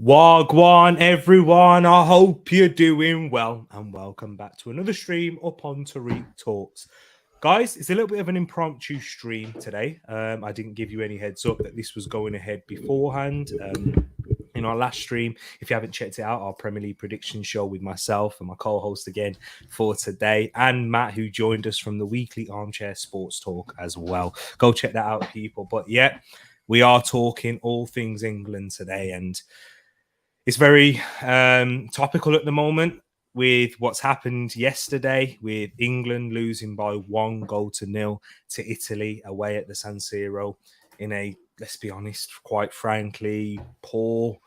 Wagwan, everyone. I hope you're doing well, and welcome back to another stream up on Tereak Talks. Guys, it's a little bit of an impromptu stream today. I didn't give you any heads up that this was going ahead beforehand. In our last stream, if you haven't checked it out, our Premier League prediction show with myself and my co-host again for today, and Matt, who joined us from the weekly Armchair Sports Talk as well. Go check that out, people. But yeah, we are talking all things England today, and it's very topical at the moment with what's happened yesterday with England losing by 1-0 to Italy away at the San Siro in a, let's be honest, quite frankly, poor,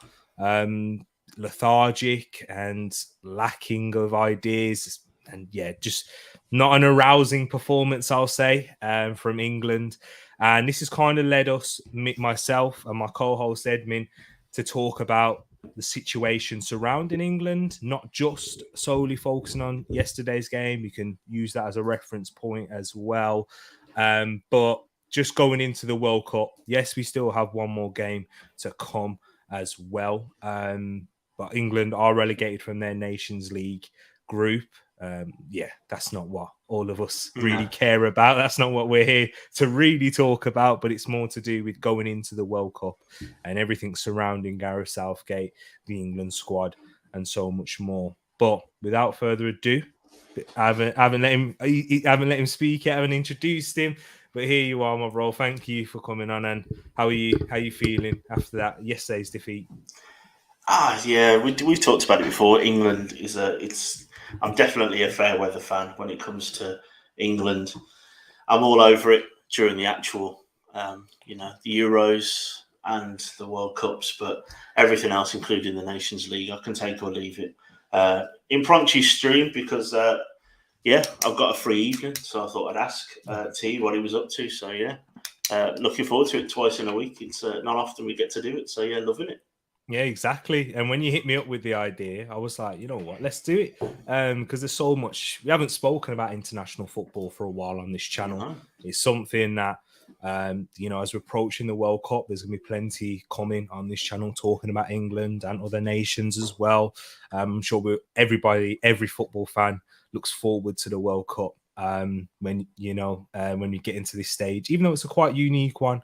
lethargic and lacking of ideas. And yeah, just not an arousing performance, I'll say, from England. And this has kind of led us, myself and my co-host Edmin, to talk about the situation surrounding England, not just solely focusing on yesterday's game. You can use that as a reference point as well. But just going into the World Cup, yes, we still have one more game to come as well. But England are relegated from their Nations League group. Yeah, that's not what all of us really care about. That's not what we're here to really talk about, but it's more to do with going into the World Cup and everything surrounding Gareth Southgate, the England squad, and so much more. But without further ado, I haven't let him speak yet. I haven't introduced him, but here you are, my bro. Thank you for coming on. And how are you? How are you feeling after that yesterday's defeat? Yeah, we've talked about it before. England I'm definitely a fair weather fan when it comes to England. I'm all over it during the actual, the Euros and the World Cups, but everything else, including the Nations League, I can take or leave it. Impromptu stream because, I've got a free evening, so I thought I'd ask T what he was up to. So yeah, looking forward to it twice in a week. It's not often we get to do it, so yeah, loving it. Yeah, exactly. And when you hit me up with the idea, I was like, you know what, let's do it. Because there's so much. We haven't spoken about international football for a while on this channel. It's something that, as we're approaching the World Cup, there's going to be plenty coming on this channel talking about England and other nations as well. I'm sure every football fan looks forward to the World Cup when we get into this stage, even though it's a quite unique one,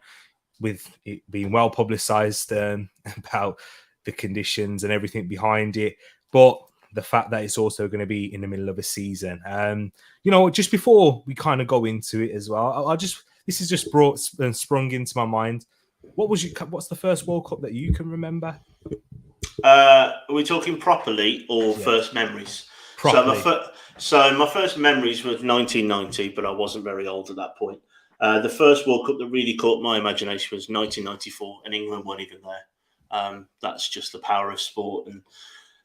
with it being well publicized about the conditions and everything behind it. But the fact that it's also going to be in the middle of a season. Just before we kind of go into it as well, this has just brought and sprung into my mind. What's the first World Cup that you can remember? Are we talking properly or first memories? Properly. So my first memories was 1990, but I wasn't very old at that point. The first World Cup that really caught my imagination was 1994, and England weren't even there. That's just the power of sport and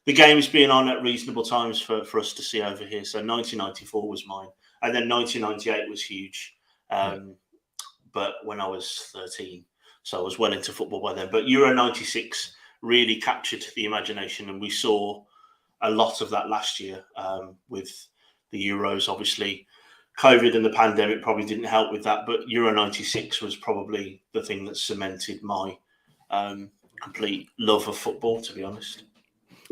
the games being on at reasonable times for us to see over here. So 1994 was mine, and then 1998 was huge. But when I was 13, so I was well into football by then. But Euro 96 really captured the imagination, and we saw a lot of that last year with the Euros, obviously. COVID and the pandemic probably didn't help with that, but Euro 96 was probably the thing that cemented my complete love of football, to be honest.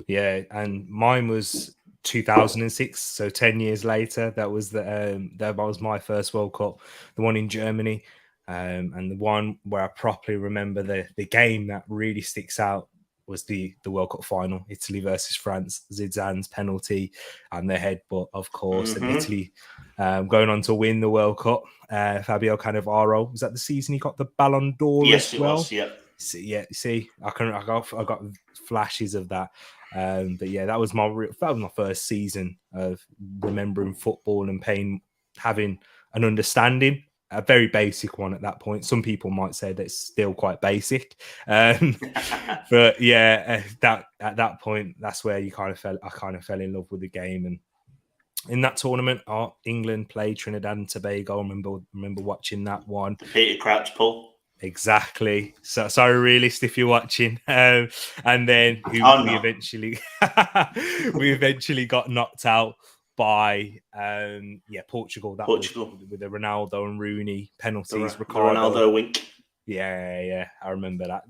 Yeah, and mine was 2006, so 10 years later. That was that was my first World Cup, the one in Germany, and the one where I properly remember the game that really sticks out was the World Cup final, Italy versus France, Zidane's penalty and the headbutt, of course, and Italy going on to win the World Cup. Fabio Cannavaro, was that the season he got the Ballon d'Or? Yes, as well? It was. Yeah. See, I got flashes of that. But yeah, that was my first season of remembering football and having an understanding. A very basic one at that point. Some people might say that's still quite basic, but yeah, that at that point, that's where I kind of fell in love with the game. And in that tournament, England played Trinidad and Tobago. I remember watching that one. Peter Crouch pull. Exactly. So sorry, realist, if you're watching. And then we eventually got knocked out by Portugal. Portugal was with the Ronaldo and Rooney penalties. The Ronaldo wink. Yeah, I remember that.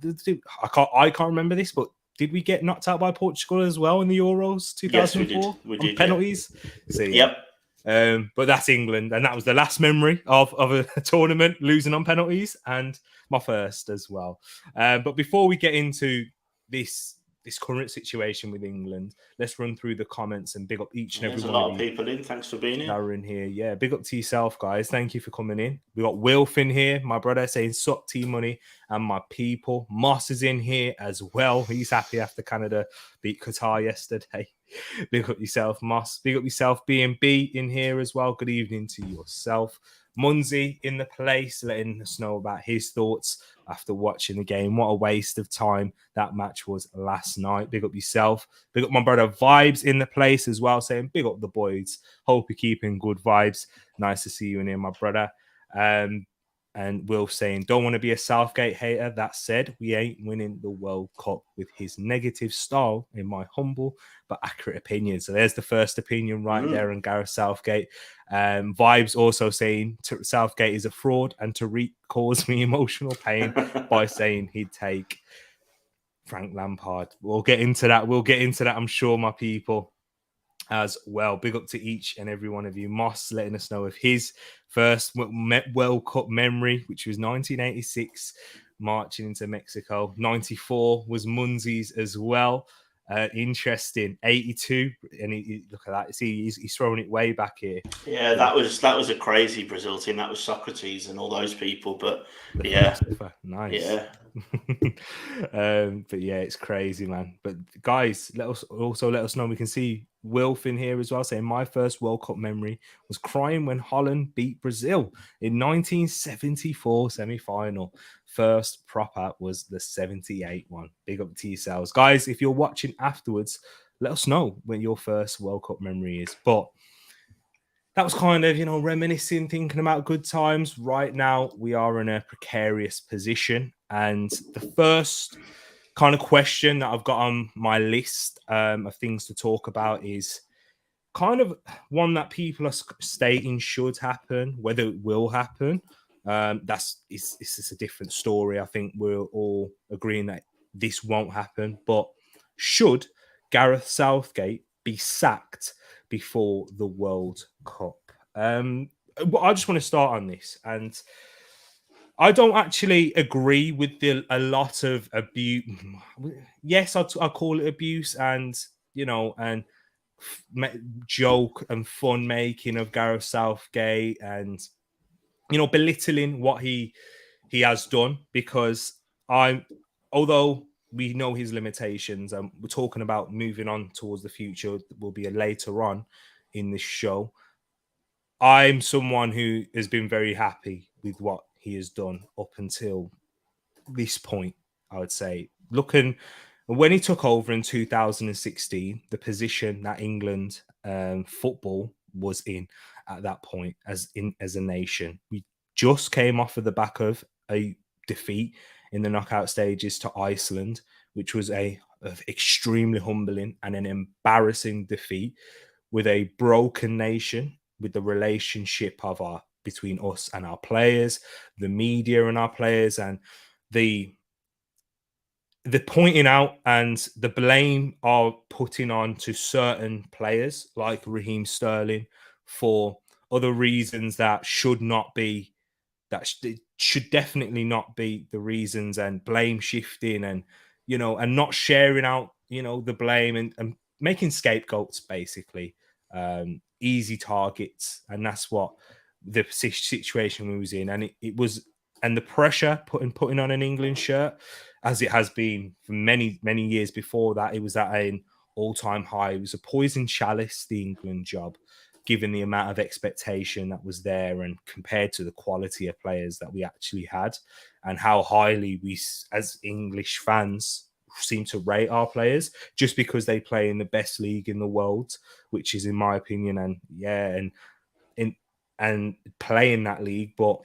I can't remember this, but did we get knocked out by Portugal as well in the Euros 2004? Yes, we did. We did, penalties. So yeah. Yep. But that's England, and that was the last memory of a tournament losing on penalties, and my first as well. But before we get into this current situation with England, let's run through the comments and big up each and every one. There's a lot of people in. Thanks for being here. That are in here. Yeah, big up to yourself, guys. Thank you for coming in. We got Wilf in here, my brother, saying suck T-Money and my people. Moss is in here as well. He's happy after Canada beat Qatar yesterday. Big up yourself, Moss. Big up yourself, B&B in here as well. Good evening to yourself. Munzi in the place, letting us know about his thoughts after watching the game. What a waste of time that match was last night. Big up yourself. Big up my brother Vibes in the place as well, saying big up the boys. Hope you're keeping good vibes. Nice to see you in here, my brother. And Will saying, don't want to be a Southgate hater. That said, we ain't winning the World Cup with his negative style, in my humble but accurate opinion. So there's the first opinion right there on Gareth Southgate. Vibes also saying Southgate is a fraud, and Tereak caused me emotional pain by saying he'd take Frank Lampard. We'll get into that. I'm sure, my people, as well. Big up to each and every one of you. Moss letting us know of his first World Cup memory, which was 1986, marching into Mexico. 94 was Munzi's as well. Interesting. 82, and he look at that. See, he's throwing it way back here. Yeah, that was a crazy Brazil team. That was Socrates and all those people. But yeah, nice. Yeah. But yeah, it's crazy, man. But guys, let us know. We can see Wilf in here as well, saying my first World Cup memory was crying when Holland beat Brazil in 1974 semi-final. First proper was the 78 one. Big up to yourselves, guys. If you're watching afterwards, let us know when your first World Cup memory is. But that was kind of, reminiscing, thinking about good times. Right now, we are in a precarious position. And the first kind of question that I've got on my list of things to talk about is kind of one that people are stating should happen. Whether it will happen, it's a different story. I think we're all agreeing that this won't happen. But should Gareth Southgate be sacked before the World Cup? I just want to start on this, and I don't actually agree with a lot of abuse. Yes, I call it abuse, and joke and fun making of Gareth Southgate, and belittling what he has done, because although we know his limitations, and we're talking about moving on towards the future, will be later on in this show. I'm someone who has been very happy with what he has done up until this point, I would say. Looking when he took over in 2016, the position that England football was in at that point as a nation, we just came off of the back of a defeat in the knockout stages to Iceland, which was a extremely humbling and an embarrassing defeat, with a broken nation, with the relationship between us and our players, the media and our players, and the pointing out and the blame are putting on to certain players like Raheem Sterling for other reasons that should definitely not be the reasons, and blame shifting, and and not sharing out the blame, and making scapegoats, basically, easy targets. And that's what the situation we was in, and it was, and the pressure putting on an England shirt, as it has been for many years before that, it was at an all-time high. It was a poison chalice, the England job, given the amount of expectation that was there, and compared to the quality of players that we actually had, and how highly we as English fans seem to rate our players just because they play in the best league in the world, which is, in my opinion, and play in that league, but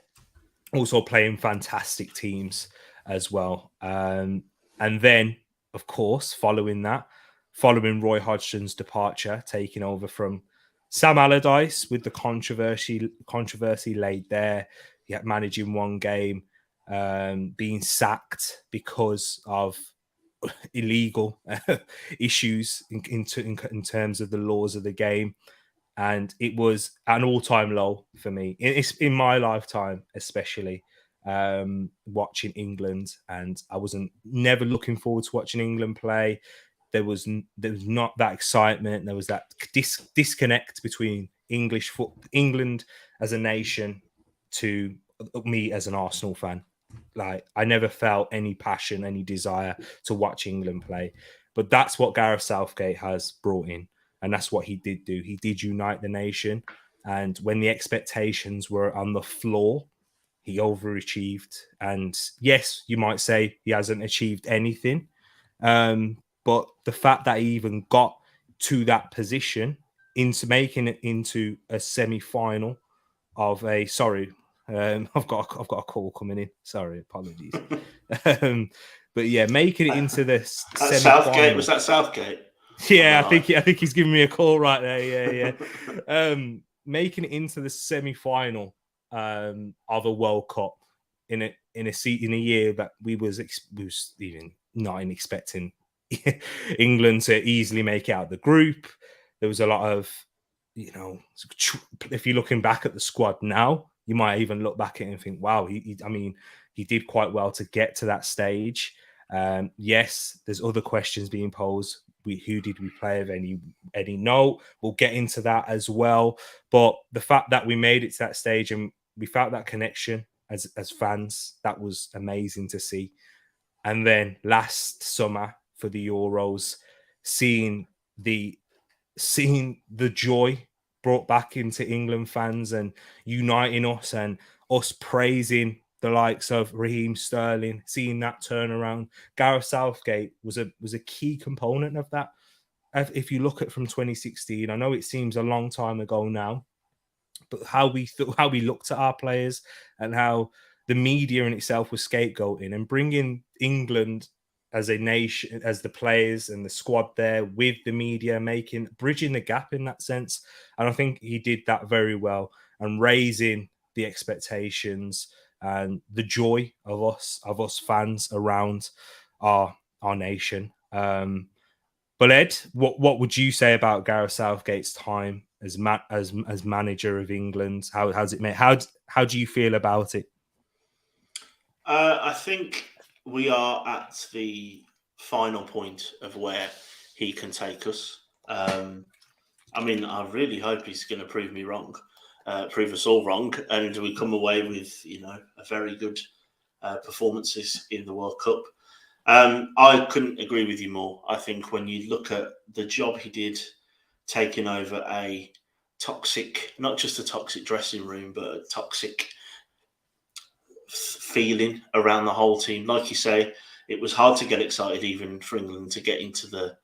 also playing fantastic teams as well. And then, of course, following Roy Hodgson's departure, taking over from Sam Allardyce, with the controversy laid there, managing one game, being sacked because of illegal issues in terms of the laws of the game. And it was an all-time low for me. It's in my lifetime, especially watching England, and I wasn't never looking forward to watching England play. There was not that excitement. There was that disconnect between England as a nation to me as an Arsenal fan. Like, I never felt any passion, any desire to watch England play. But that's what Gareth Southgate has brought in. And that's what he did do. He did unite the nation. And when the expectations were on the floor, he overachieved. And yes, you might say he hasn't achieved anything. But the fact that he even got to that position, into making it into a semi-final of a I've got a call coming in. Sorry, apologies. But yeah, making it into the semi-final. Southgate, was that Southgate? Yeah, I think he's giving me a call right there. Yeah. Making it into the semi-final of a World Cup in a year that we was even not expecting England to easily make out the group. There was a lot of, if you're looking back at the squad now, you might even look back at it and think, wow, he did quite well to get to that stage. Yes, there's other questions being posed. Who did we play of any note? We'll get into that as well. But the fact that we made it to that stage and we felt that connection as fans, that was amazing to see. And then last summer for the Euros, seeing the joy brought back into England fans and uniting us and us praising the likes of Raheem Sterling, seeing that turnaround. Gareth Southgate was a key component of that. If you look at from 2016, I know it seems a long time ago now, but how we looked at our players and how the media in itself was scapegoating and bringing England as a nation, as the players and the squad there with the media, bridging the gap in that sense. And I think he did that very well and raising the expectations and the joy of us fans around our nation. But Ed, what would you say about Gareth Southgate's time as manager of England? How do you feel about it? I think we are at the final point of where he can take us. I really hope he's going to prove me wrong, prove us all wrong, and we come away with a very good performances in the World Cup. I couldn't agree with you more. I think when you look at the job he did, taking over a toxic, not just a toxic dressing room, but a toxic feeling around the whole team. Like you say, it was hard to get excited even for England to get into the,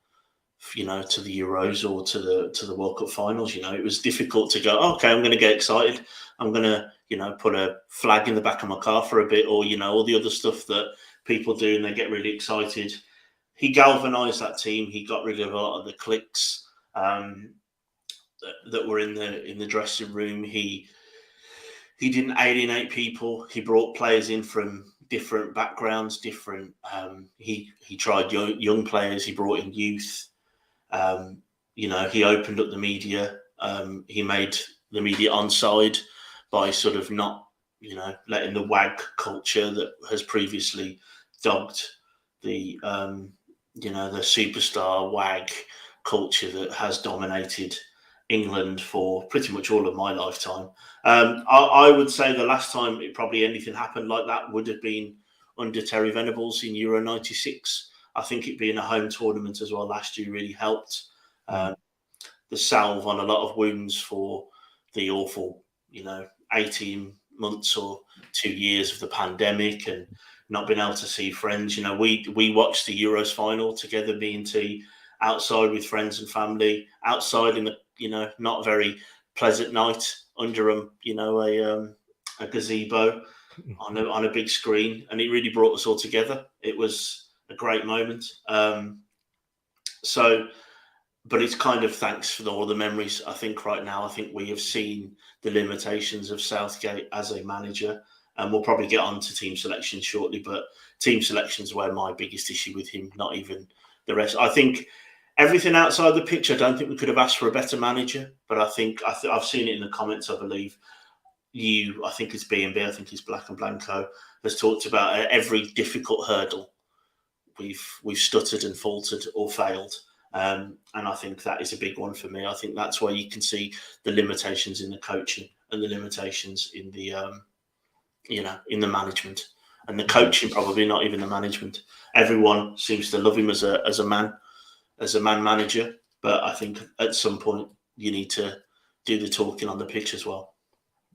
to the Euros or to the World Cup finals. It was difficult to go, okay, I'm going to get excited. I'm going to, put a flag in the back of my car for a bit, or, all the other stuff that people do and they get really excited. He galvanized that team. He got rid of a lot of the cliques that were in the dressing room. He didn't alienate people. He brought players in from different backgrounds, different. He tried young players. He brought in youth. He opened up the media. He made the media onside by sort of not, letting the wag culture that has previously dogged the, the superstar wag culture that has dominated England for pretty much all of my lifetime. I would say the last time anything happened like that would have been under Terry Venables in Euro 96. I think it being a home tournament as well last year really helped. The salve on a lot of wounds for the awful, 18 months or 2 years of the pandemic and not being able to see friends. We watched the Euros final together, me and T, outside with friends and family, outside in the, not very pleasant night under a gazebo on a big screen, and it really brought us all together. It was a great moment. But it's kind of thanks for all the memories. I think right now, we have seen the limitations of Southgate as a manager. And we'll probably get on to team selection shortly, but team selection is where my biggest issue with him, not even the rest. I think everything outside the pitch, I don't think we could have asked for a better manager, but I think I've seen it in the comments, I believe. I think it's B&B, I think it's Black and Blanco, has talked about every difficult hurdle we've stuttered and faltered or failed. And I think that is a big one for me. I think that's where you can see the limitations in the coaching and the limitations in the in the management. And the coaching, probably not even the management. Everyone seems to love him as a man manager, but I think at some point you need to do the talking on the pitch as well.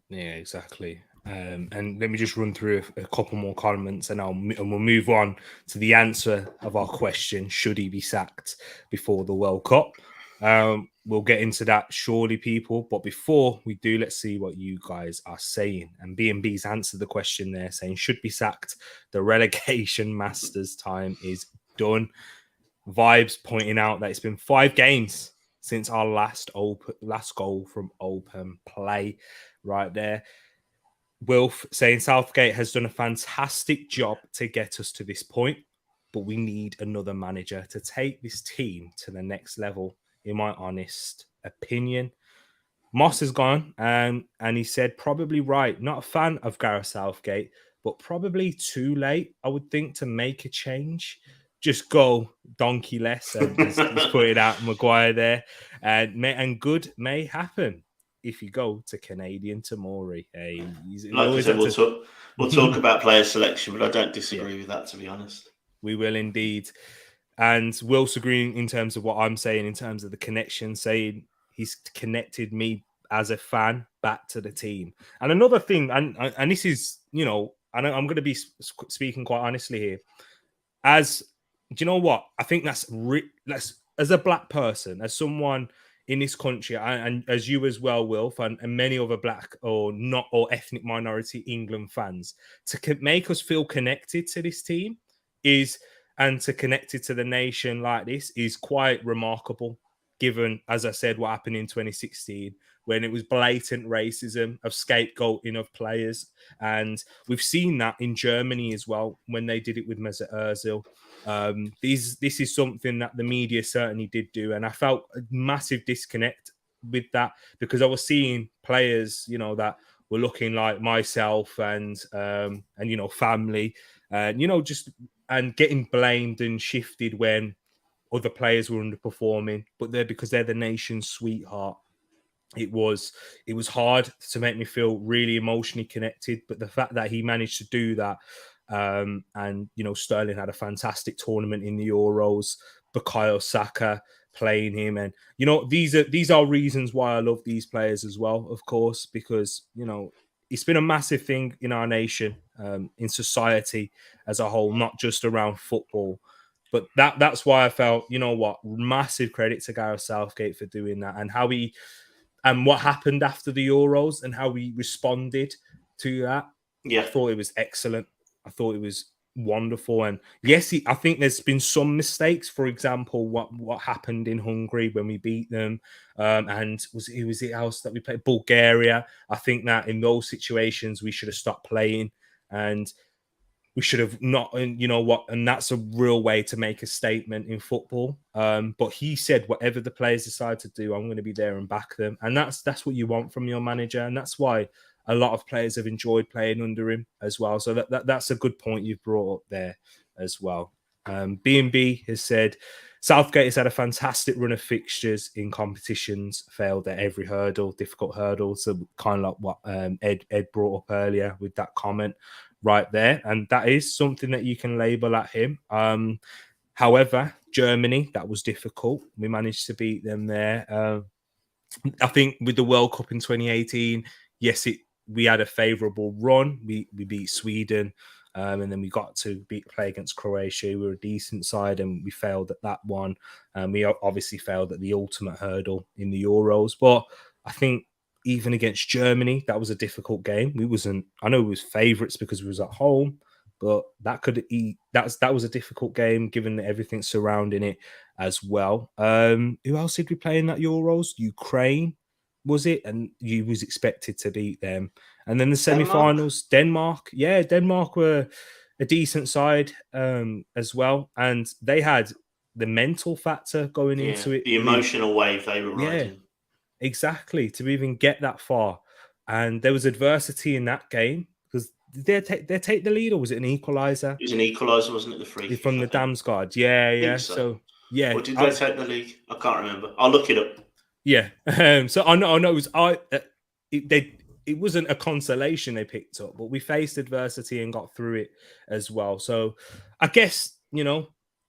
Yeah, exactly. And let me just run through a couple more comments, and we'll move on to the answer of our question: should he be sacked before the World Cup? We'll get into that surely, people. But before we do, let's see what you guys are saying. And B&B's answered the question there, saying should be sacked. The relegation masters time is done. Vibes pointing out that it's been 5 games since our last goal from open play. Right there. Wilf saying Southgate has done a fantastic job to get us to this point, but we need another manager to take this team to the next level, in my honest opinion. Moss has gone, and he said probably right. Not a fan of Gareth Southgate, but probably too late, I would think, to make a change. Just go donkey less, and he's put it out Maguire there. And good may happen if you go to Canadian Tamori. Hey, like I said, we'll talk about player selection, but I don't disagree with that, to be honest. We will indeed. And Will's agreeing in terms of what I'm saying, in terms of the connection, saying he's connected me as a fan back to the team. And another thing, and this is, I'm going to be speaking quite honestly here. Do you know what? I think that's as a black person, as someone in this country, and as you as well, Wilf, and many other black or ethnic minority England fans, to make us feel connected to this team and to connect it to the nation like this is quite remarkable, given, as I said, what happened in 2016, when it was blatant racism of scapegoating of players. And we've seen that in Germany as well, when they did it with Mesut Ozil. This is something that the media certainly did do. And I felt a massive disconnect with that, because I was seeing players, that were looking like myself and family, and getting blamed and shifted when other players were underperforming, but because they're the nation's sweetheart. It was hard to make me feel really emotionally connected, but the fact that he managed to do that, and Sterling had a fantastic tournament in the Euros, Bukayo Saka playing him, and these are reasons why I love these players as well, of course, because it's been a massive thing in our nation, in society as a whole, not just around football. But that's why I felt, massive credit to Gareth Southgate for doing that, and what happened after the Euros and how we responded to that. Yeah. I thought it was excellent. I thought it was wonderful. And yes, I think there's been some mistakes. For example, what happened in Hungary when we beat them, and was it else that we played? Bulgaria. I think that in those situations we should have stopped playing, and we should have not. And and that's a real way to make a statement in football. But he said, whatever the players decide to do, I'm going to be there and back them. And that's what you want from your manager, and that's why a lot of players have enjoyed playing under him as well. So that's a good point you've brought up there as well. B&B has said Southgate has had a fantastic run of fixtures in competitions, failed at every hurdle, difficult hurdle. So kind of like what Ed brought up earlier with that comment right there. And that is something that you can label at him. However, Germany, that was difficult. We managed to beat them there. I think with the World Cup in 2018, yes, we had a favourable run. We beat Sweden, and then we got to play against Croatia. We were a decent side, and we failed at that one. We obviously failed at the ultimate hurdle in the Euros. But I think even against Germany, that was a difficult game. I know we was favourites because we was at home, but that was a difficult game given everything surrounding it as well. Who else did we play in that Euros? Ukraine. was it? And you was expected to beat them. And then the Denmark? semi-finals, Denmark. Yeah, Denmark were a decent side as well. And they had the mental factor going Yeah, into it the with, emotional wave they were yeah, riding. exactly, to even get that far. And there was adversity in that game because they take the lead, or was it an equaliser It was an equaliser, wasn't it? The free kick, from I the think. Damsgaard? Yeah, I think yeah. so. So yeah, Or did they take the league? I can't remember. I'll look it up. yeah. So I know it was it wasn't a consolation they picked up, but we faced adversity and got through it as well. So I guess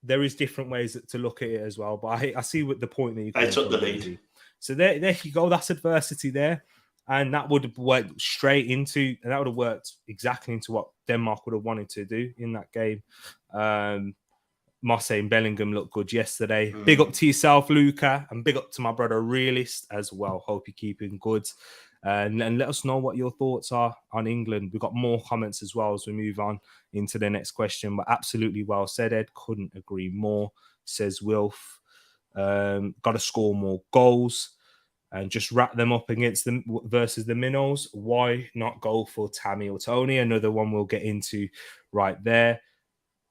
there is different ways to look at it as well. But I see what the point that you're They coming took the from, lead. BB. So there you go. That's adversity there, and that would have worked straight into, and that would have worked exactly into what Denmark would have wanted to do in that game. Mosse and Bellingham looked good yesterday. Big up to yourself, Luca, and big up to my brother Realist as well. Hope you're keeping good. And let us know what your thoughts are on England. We've got more comments as well as we move on into the next question. But absolutely well said, Ed. Couldn't agree more, says Wilf. Got to score more goals and just wrap them up against them versus the Minnows. Why not go for Tammy or Tony? Another one we'll get into right there.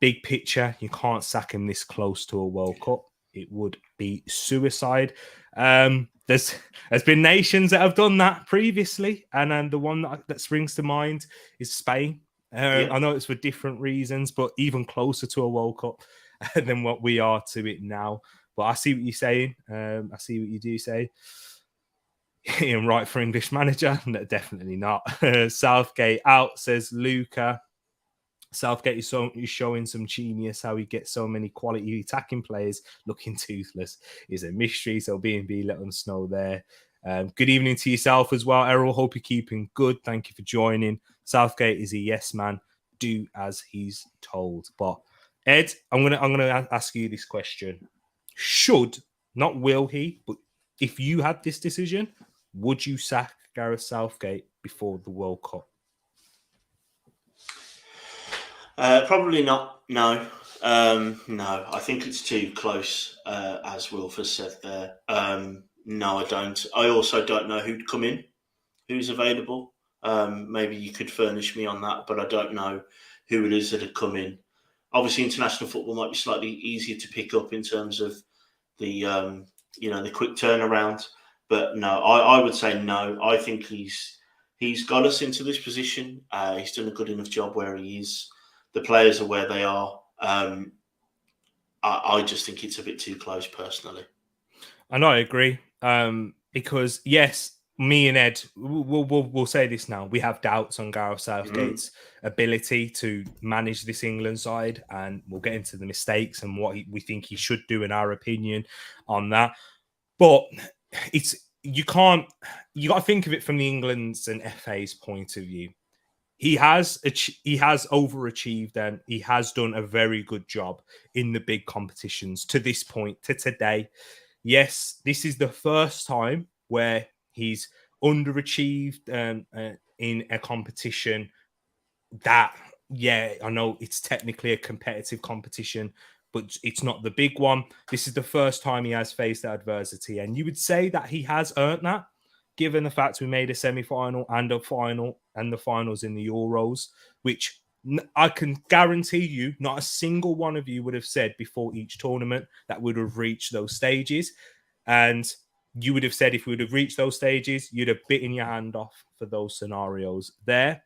Big picture, you can't sack him this close to a World Cup. It would be suicide. There's been nations that have done that previously, and the one that springs to mind is Spain. I know it's for different reasons, but even closer to a World Cup than what we are to it now. But I see what you're saying. I see what you do say. Ian Wright for English manager? No, definitely not. Southgate out, says Luca. Southgate is showing some genius. How he gets so many quality attacking players looking toothless is a mystery. So B&B, let us know there. Good evening to yourself as well, Errol. Hope you're keeping good. Thank you for joining. Southgate is a yes man. Do as he's told. But Ed, I'm gonna ask you this question: should, not will he, but if you had this decision, would you sack Gareth Southgate before the World Cup? Probably not. No. No, I think it's too close, as Wilf has said there. No, I don't. I also don't know who'd come in, who's available. Maybe you could furnish me on that, but I don't know who it is that had come in. Obviously, international football might be slightly easier to pick up in terms of the the quick turnaround. But no, I would say no. I think he's got us into this position. He's done a good enough job where he is. The players are where they are. I just think it's a bit too close, personally. And I agree. Because yes, me and Ed, we'll say this now. We have doubts on Gareth Southgate's ability to manage this England side, and we'll get into the mistakes and what we think he should do in our opinion on that. But you got to think of it from the England's and FA's point of view. He has overachieved, and he has done a very good job in the big competitions to this point, to today. Yes, this is the first time where he's underachieved in a competition that, yeah, I know it's technically a competitive competition, but it's not the big one. This is the first time he has faced adversity, and you would say that he has earned that, given the fact we made a semi-final and a final and the finals in the Euros, which I can guarantee you not a single one of you would have said before each tournament that would have reached those stages. And you would have said if we would have reached those stages, you'd have bitten your hand off for those scenarios there.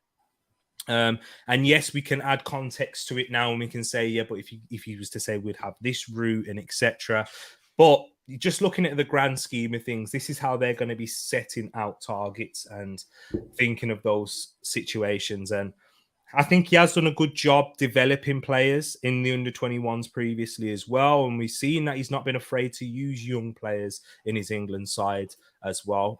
And yes, we can add context to it now, and we can say, yeah, but if he was to say we'd have this route and etc. But just looking at the grand scheme of things, this is how they're going to be setting out targets and thinking of those situations. And I think he has done a good job developing players in the under-21s previously as well. And we've seen that he's not been afraid to use young players in his England side as well.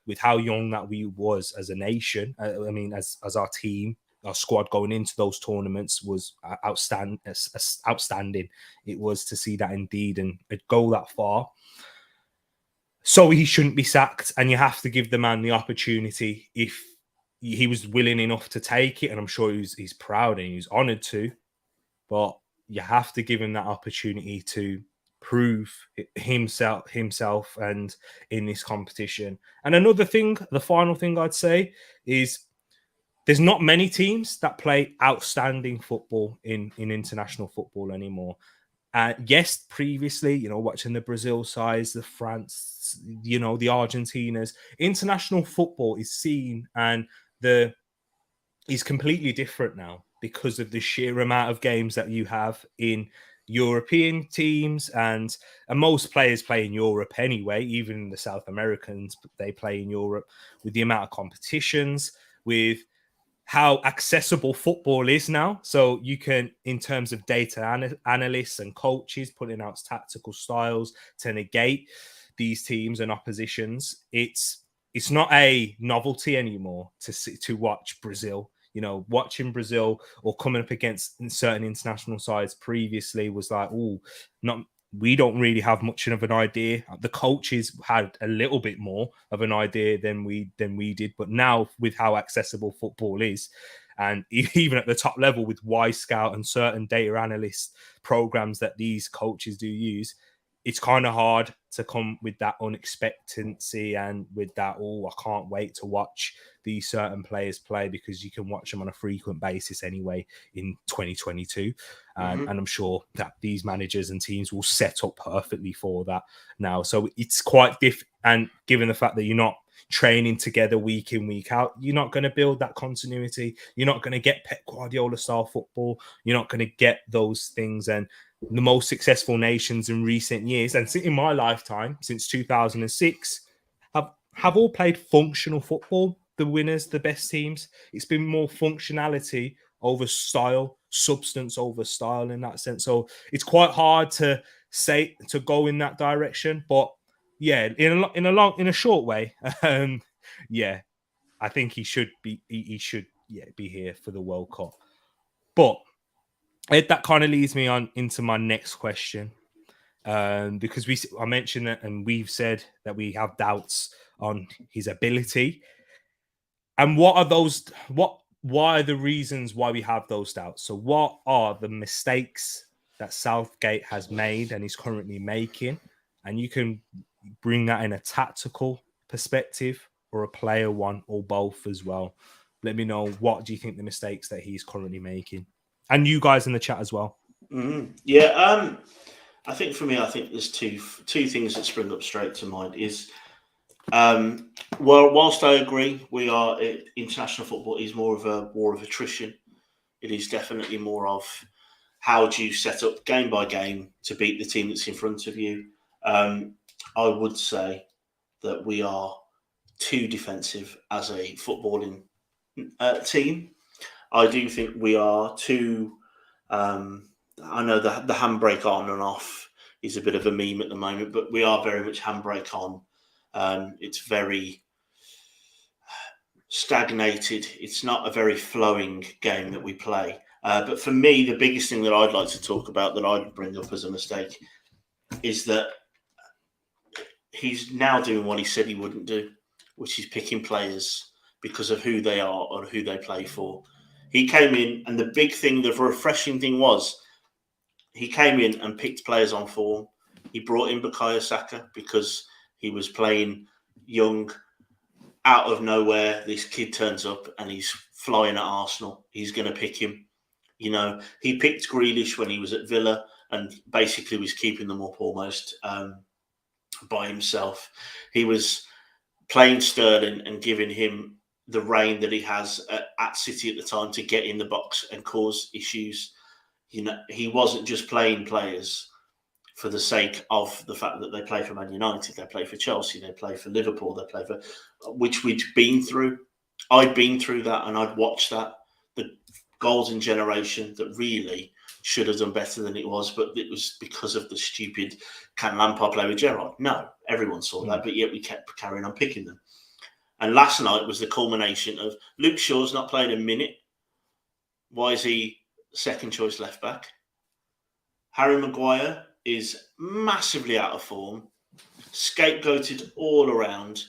With how young that we was as a nation, I mean, as our team, our squad going into those tournaments was outstanding. It was to see that indeed and go that far. So he shouldn't be sacked, and you have to give the man the opportunity if he was willing enough to take it, and I'm sure he's proud and he's honoured to. But you have to give him that opportunity to prove himself and in this competition. And another thing, the final thing I'd say is there's not many teams that play outstanding football in international football anymore. Yes, previously, watching the Brazil sides, the France, the Argentinas, international football is seen and is completely different now because of the sheer amount of games that you have in European teams, and most players play in Europe anyway. Even the South Americans, they play in Europe. With the amount of competitions, with how accessible football is now, so you can, in terms of data analysts and coaches putting out tactical styles to negate these teams and oppositions, it's not a novelty anymore to watch Brazil. Watching Brazil or coming up against certain international sides previously was like, we don't really have much of an idea. The coaches had a little bit more of an idea than we did, but now with how accessible football is, and even at the top level with Y Scout and certain data analyst programs that these coaches do use, it's kind of hard to come with that unexpectancy and with that, I can't wait to watch these certain players play, because you can watch them on a frequent basis anyway in 2022. And I'm sure that these managers and teams will set up perfectly for that now. So it's quite different. And given the fact that you're not training together week in, week out, you're not going to build that continuity. You're not going to get Pep Guardiola style football. You're not going to get those things. And the most successful nations in recent years, and in my lifetime, since 2006, have all played functional football. The winners, the best teams. It's been more functionality over style, substance over style in that sense. So it's quite hard to go in that direction. But yeah, in a short way, yeah, I think he should be be here for the World Cup. But that kind of leads me on into my next question, because I mentioned it and we've said that we have doubts on his ability. And what are those? Why are the reasons why we have those doubts? So, what are the mistakes that Southgate has made and is currently making? And you can bring that in a tactical perspective or a player one or both as well. Let me know, what do you think the mistakes that he's currently making? And you guys in the chat as well. Yeah, I think for me, there's two things that spring up straight to mind. Is whilst I agree, international football is more of a war of attrition. It is definitely more of how do you set up game by game to beat the team that's in front of you. I would say that we are too defensive as a footballing team. I do think we are too. I know the handbrake on and off is a bit of a meme at the moment, but we are very much handbrake on. It's very stagnated. It's not a very flowing game that we play. But for me, the biggest thing that I'd like to talk about, that I'd bring up as a mistake, is that he's now doing what he said he wouldn't do, which is picking players because of who they are or who they play for. He came in, and the big thing, the refreshing thing was, he came in and picked players on form. He brought in Bukayo Saka because he was playing young. Out of nowhere, this kid turns up and he's flying at Arsenal. He's going to pick him. He picked Grealish when he was at Villa and basically was keeping them up almost by himself. He was playing Sterling and giving him the reign that he has at City at the time to get in the box and cause issues. He wasn't just playing players for the sake of the fact that they play for Man United, they play for Chelsea, they play for Liverpool, they play for, which we'd been through. I'd been through that and I'd watched that. The golden generation that really should have done better than it was, but it was because of the stupid, can Lampard play with Gerrard? No, everyone saw that, but yet we kept carrying on picking them. And last night was the culmination of Luke Shaw's not played a minute. Why is he second choice left back? Harry Maguire is massively out of form, scapegoated all around,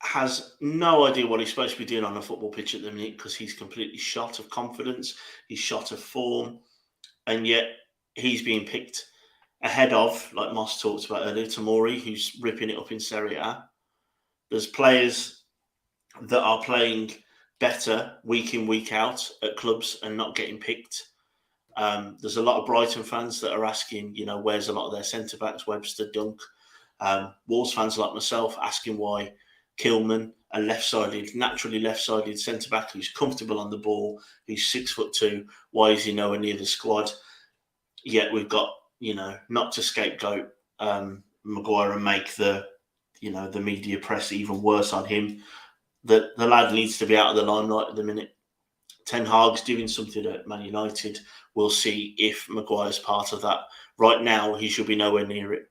has no idea what he's supposed to be doing on a football pitch at the minute because he's completely shot of confidence, he's shot of form, and yet he's being picked. ahead of, like Moss talked about earlier, Tomori, who's ripping it up in Serie A. There's players that are playing better week in, week out at clubs and not getting picked. There's a lot of Brighton fans that are asking, where's a lot of their centre-backs, Webster, Dunk. Wolves fans like myself asking why Kilman, a naturally left-sided centre-back who's comfortable on the ball, who's 6'2", why is he nowhere near the squad? Yet we've got, not to scapegoat Maguire and make the media press even worse on him. The lad needs to be out of the limelight at the minute. Ten Hag's doing something at Man United. We'll see if Maguire's part of that. Right now, he should be nowhere near it.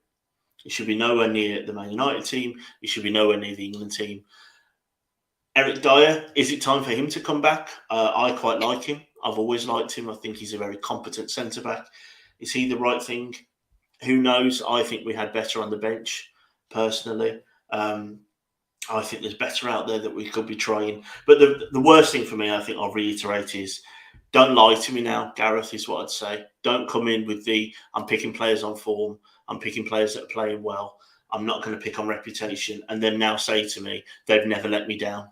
He should be nowhere near the Man United team. He should be nowhere near the England team. Eric Dyer, is it time for him to come back? I quite like him. I've always liked him. I think he's a very competent centre-back. Is he the right thing? Who knows? I think we had better on the bench, personally. I think there's better out there that we could be trying. But the worst thing for me, I think I'll reiterate, is don't lie to me now, Gareth, is what I'd say. Don't come in with I'm picking players on form. I'm picking players that are playing well. I'm not going to pick on reputation. And then now say to me, they've never let me down.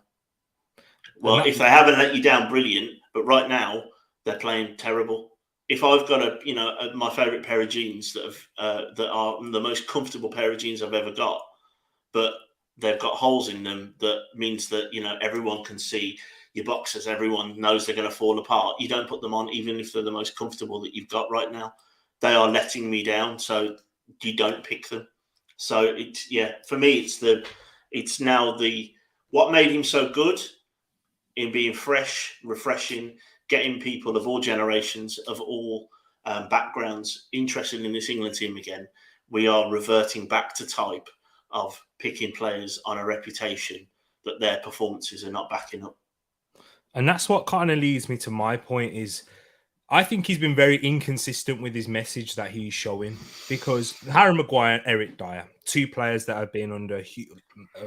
Well, if they haven't let you down, brilliant. But right now, they're playing terrible. If I've got my favourite pair of jeans that are the most comfortable pair of jeans I've ever got, but they've got holes in them, that means that, everyone can see your boxers. Everyone knows they're going to fall apart. You don't put them on, even if they're the most comfortable that you've got right now. They are letting me down, so you don't pick them. So for me, it's now what made him so good in being fresh, refreshing, getting people of all generations, of all backgrounds interested in this England team again. We are reverting back to type of picking players on a reputation that their performances are not backing up. And that's what kind of leads me to my point is, I think he's been very inconsistent with his message that he's showing, because Harry Maguire and Eric Dyer, two players that have been under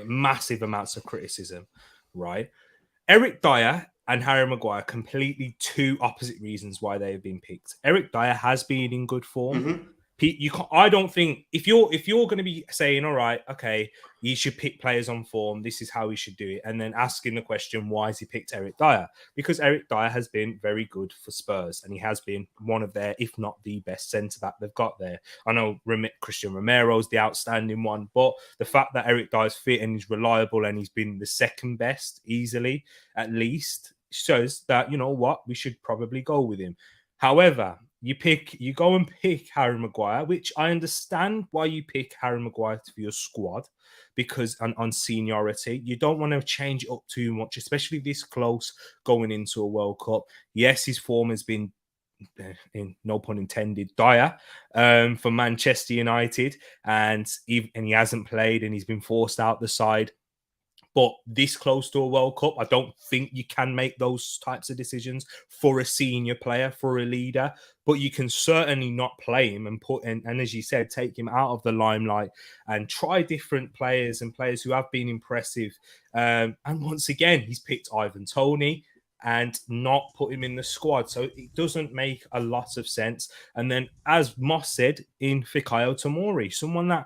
massive amounts of criticism, right? Eric Dyer and Harry Maguire, completely two opposite reasons why they have been picked. Eric Dyer has been in good form. Mm-hmm. I don't think if you're going to be saying, all right, okay, you should pick players on form, this is how we should do it, and then asking the question, why has he picked Eric Dyer? Because Eric Dyer has been very good for Spurs, and he has been one of their, if not the best centre-back they've got there. I know Christian Romero's the outstanding one, but the fact that Eric Dyer's fit and he's reliable and he's been the second best easily, at least, shows that, you know what, we should probably go with him. However, you go and pick Harry Maguire, which I understand why you pick Harry Maguire for your squad, because on seniority, you don't want to change it up too much, especially this close going into a World Cup. Yes, his form has been, in no pun intended, dire for Manchester United, and he hasn't played and he's been forced out the side. But this close to a World Cup, I don't think you can make those types of decisions for a senior player, for a leader. But you can certainly not play him and put in, and as you said, take him out of the limelight and try different players and players who have been impressive. And once again, he's picked Ivan Toney and not put him in the squad. So it doesn't make a lot of sense. And then, as Moss said, in Fikayo Tomori, someone that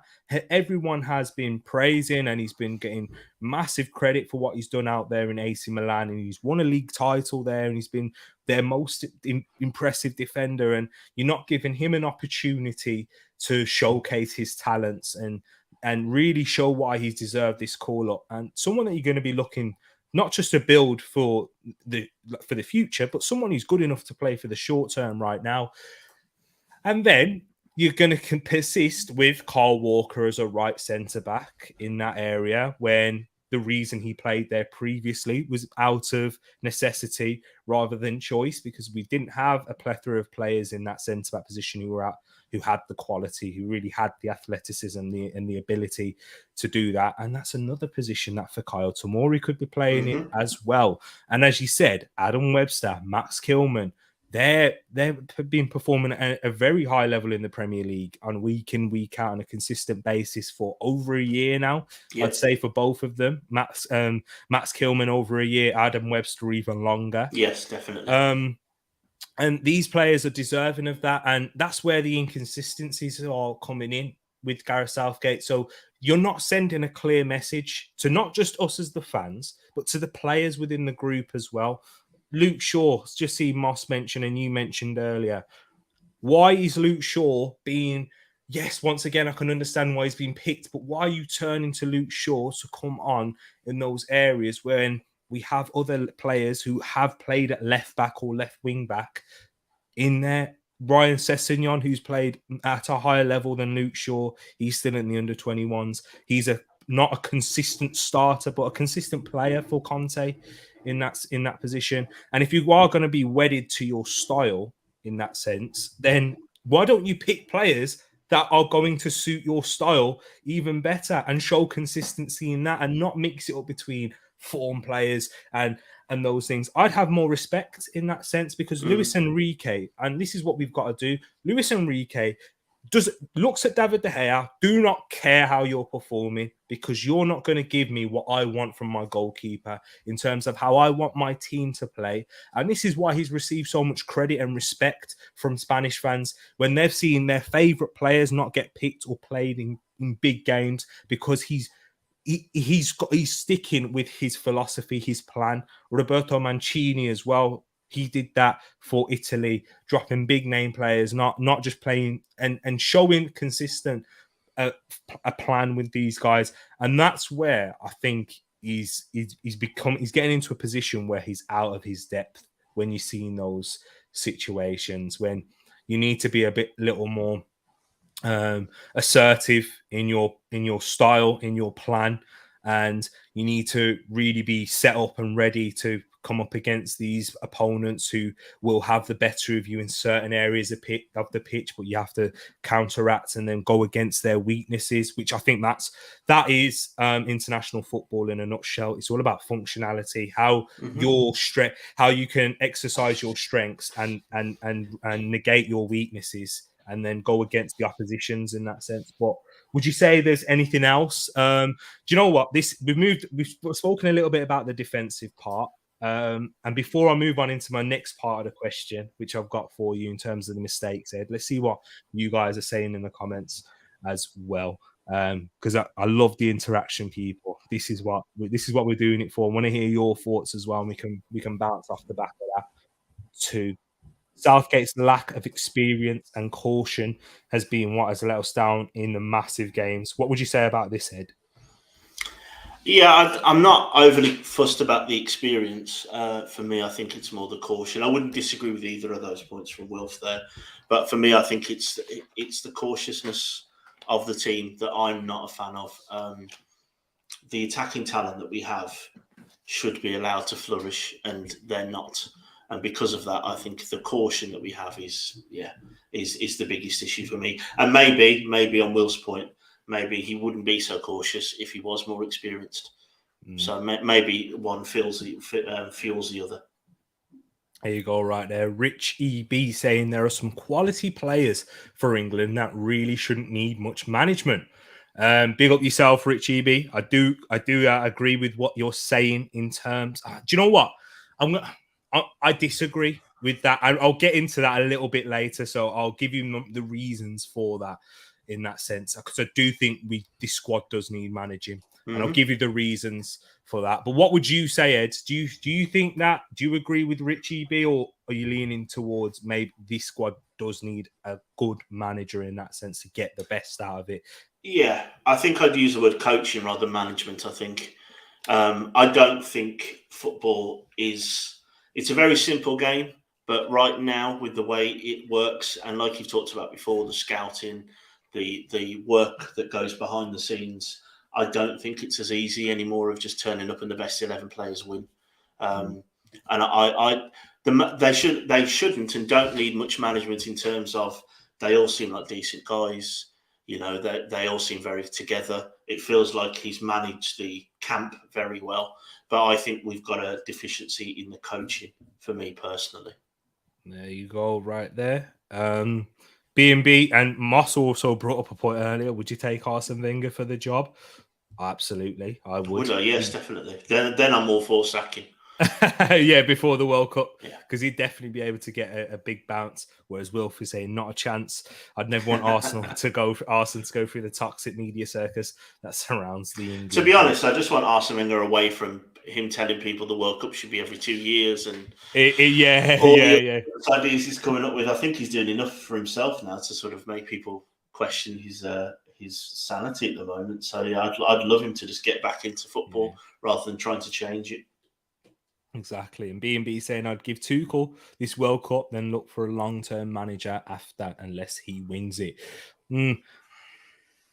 everyone has been praising, and he's been getting massive credit for what he's done out there in AC Milan, and he's won a league title there, and he's been their most impressive defender, and you're not giving him an opportunity to showcase his talents and really show why he's deserved this call-up. And someone that you're going to be looking not just to build for the future, but someone who's good enough to play for the short term right now. And then you're going to persist with Kyle Walker as a right centre-back in that area, when the reason he played there previously was out of necessity rather than choice, because we didn't have a plethora of players in that centre-back position who had the quality, who really had the athleticism and the ability to do that. And that's another position that Fikayo Tomori could be playing in as well. And as you said, Adam Webster, Max Kilman, they've been performing at a very high level in the Premier League on week in, week out on a consistent basis for over a year now. Yep. I'd say for both of them. Max Kilman over a year, Adam Webster even longer. Yes, definitely. And these players are deserving of that. And that's where the inconsistencies are coming in with Gareth Southgate. So you're not sending a clear message to not just us as the fans, but to the players within the group as well. Luke Shaw, just see Moss mention, and you mentioned earlier, why is Luke Shaw being, yes, once again, I can understand why he's been picked, but why are you turning to Luke Shaw to come on in those areas when we have other players who have played at left back or left wing back in there? Ryan Sessegnon, who's played at a higher level than Luke Shaw, he's still in the under-21s. He's not a consistent starter, but a consistent player for Conte in that position. And if you are going to be wedded to your style in that sense, then why don't you pick players that are going to suit your style even better and show consistency in that, and not mix it up between form players and those things? I'd have more respect in that sense, because Luis Enrique, and this is what we've got to do, Luis Enrique looks at David De Gea, do not care how you're performing, because you're not going to give me what I want from my goalkeeper in terms of how I want my team to play. And this is why he's received so much credit and respect from Spanish fans when they've seen their favourite players not get picked or played in big games, because he's sticking with his philosophy, his plan. Roberto Mancini as well, he did that for Italy, dropping big name players, not just playing and showing consistent a plan with these guys. And that's where I think he's getting into a position where he's out of his depth when you're seeing those situations when you need to be a little more assertive in your style, in your plan, and you need to really be set up and ready to come up against these opponents who will have the better of you in certain areas of the pitch, but you have to counteract and then go against their weaknesses, which I think that is international football in a nutshell. It's all about functionality, how how you can exercise your strengths and negate your weaknesses, and then go against the oppositions in that sense. But would you say there's anything else? Do you know what? We've spoken a little bit about the defensive part. And before I move on into my next part of the question, which I've got for you in terms of the mistakes, Ed, let's see what you guys are saying in the comments as well. Because I love the interaction, people. This is what we're doing it for. I want to hear your thoughts as well, and we can bounce off the back of that too. Southgate's lack of experience and caution has been what has let us down in the massive games. What would you say about this, Ed? Yeah, I'm not overly fussed about the experience. For me, I think it's more the caution. I wouldn't disagree with either of those points from Wilf there, but for me, I think it's the cautiousness of the team that I'm not a fan of. The attacking talent that we have should be allowed to flourish, and they're not. And because of that, I think the caution that we have is the biggest issue for me. And maybe on Will's point, maybe he wouldn't be so cautious if he was more experienced. So maybe one fuels the other. There you go, right there. Rich EB saying there are some quality players for England that really shouldn't need much management. Big up yourself, Rich EB. I do agree with what you're saying in terms. Do you know what? I disagree with that. I'll get into that a little bit later, so I'll give you the reasons for that in that sense, because I do think this squad does need managing, and I'll give you the reasons for that. But what would you say, Ed? Do you think that? Do you agree with Rich EB, or are you leaning towards maybe this squad does need a good manager in that sense to get the best out of it? Yeah, I think I'd use the word coaching rather than management. I think I don't think football is. It's a very simple game, but right now with the way it works, and like you've talked about before, the scouting, the work that goes behind the scenes, I don't think it's as easy anymore of just turning up and the best 11 players win. And they shouldn't and don't need much management in terms of they all seem like decent guys. You know, they all seem very together. It feels like he's managed the camp very well. But I think we've got a deficiency in the coaching, for me personally. There you go, right there. B&B and Moss also brought up a point earlier. Would you take Arsene Wenger for the job? Absolutely, I would. Would I? Yes, definitely. Then I'm all for sacking. Yeah, before the World Cup, Yeah. because he'd definitely be able to get a big bounce. Whereas Wilf is saying not a chance. I'd never want Arsenal to go through the toxic media circus that surrounds the England. To be honest, I just want Arsene Wenger away from him telling people the World Cup should be every 2 years and all the ideas he's coming up with. I think he's doing enough for himself now to sort of make people question his sanity at the moment. So yeah, I'd love him to just get back into football rather than trying to change it. Exactly. And B&B saying I'd give Tuchel this World Cup, then look for a long-term manager after, unless he wins it.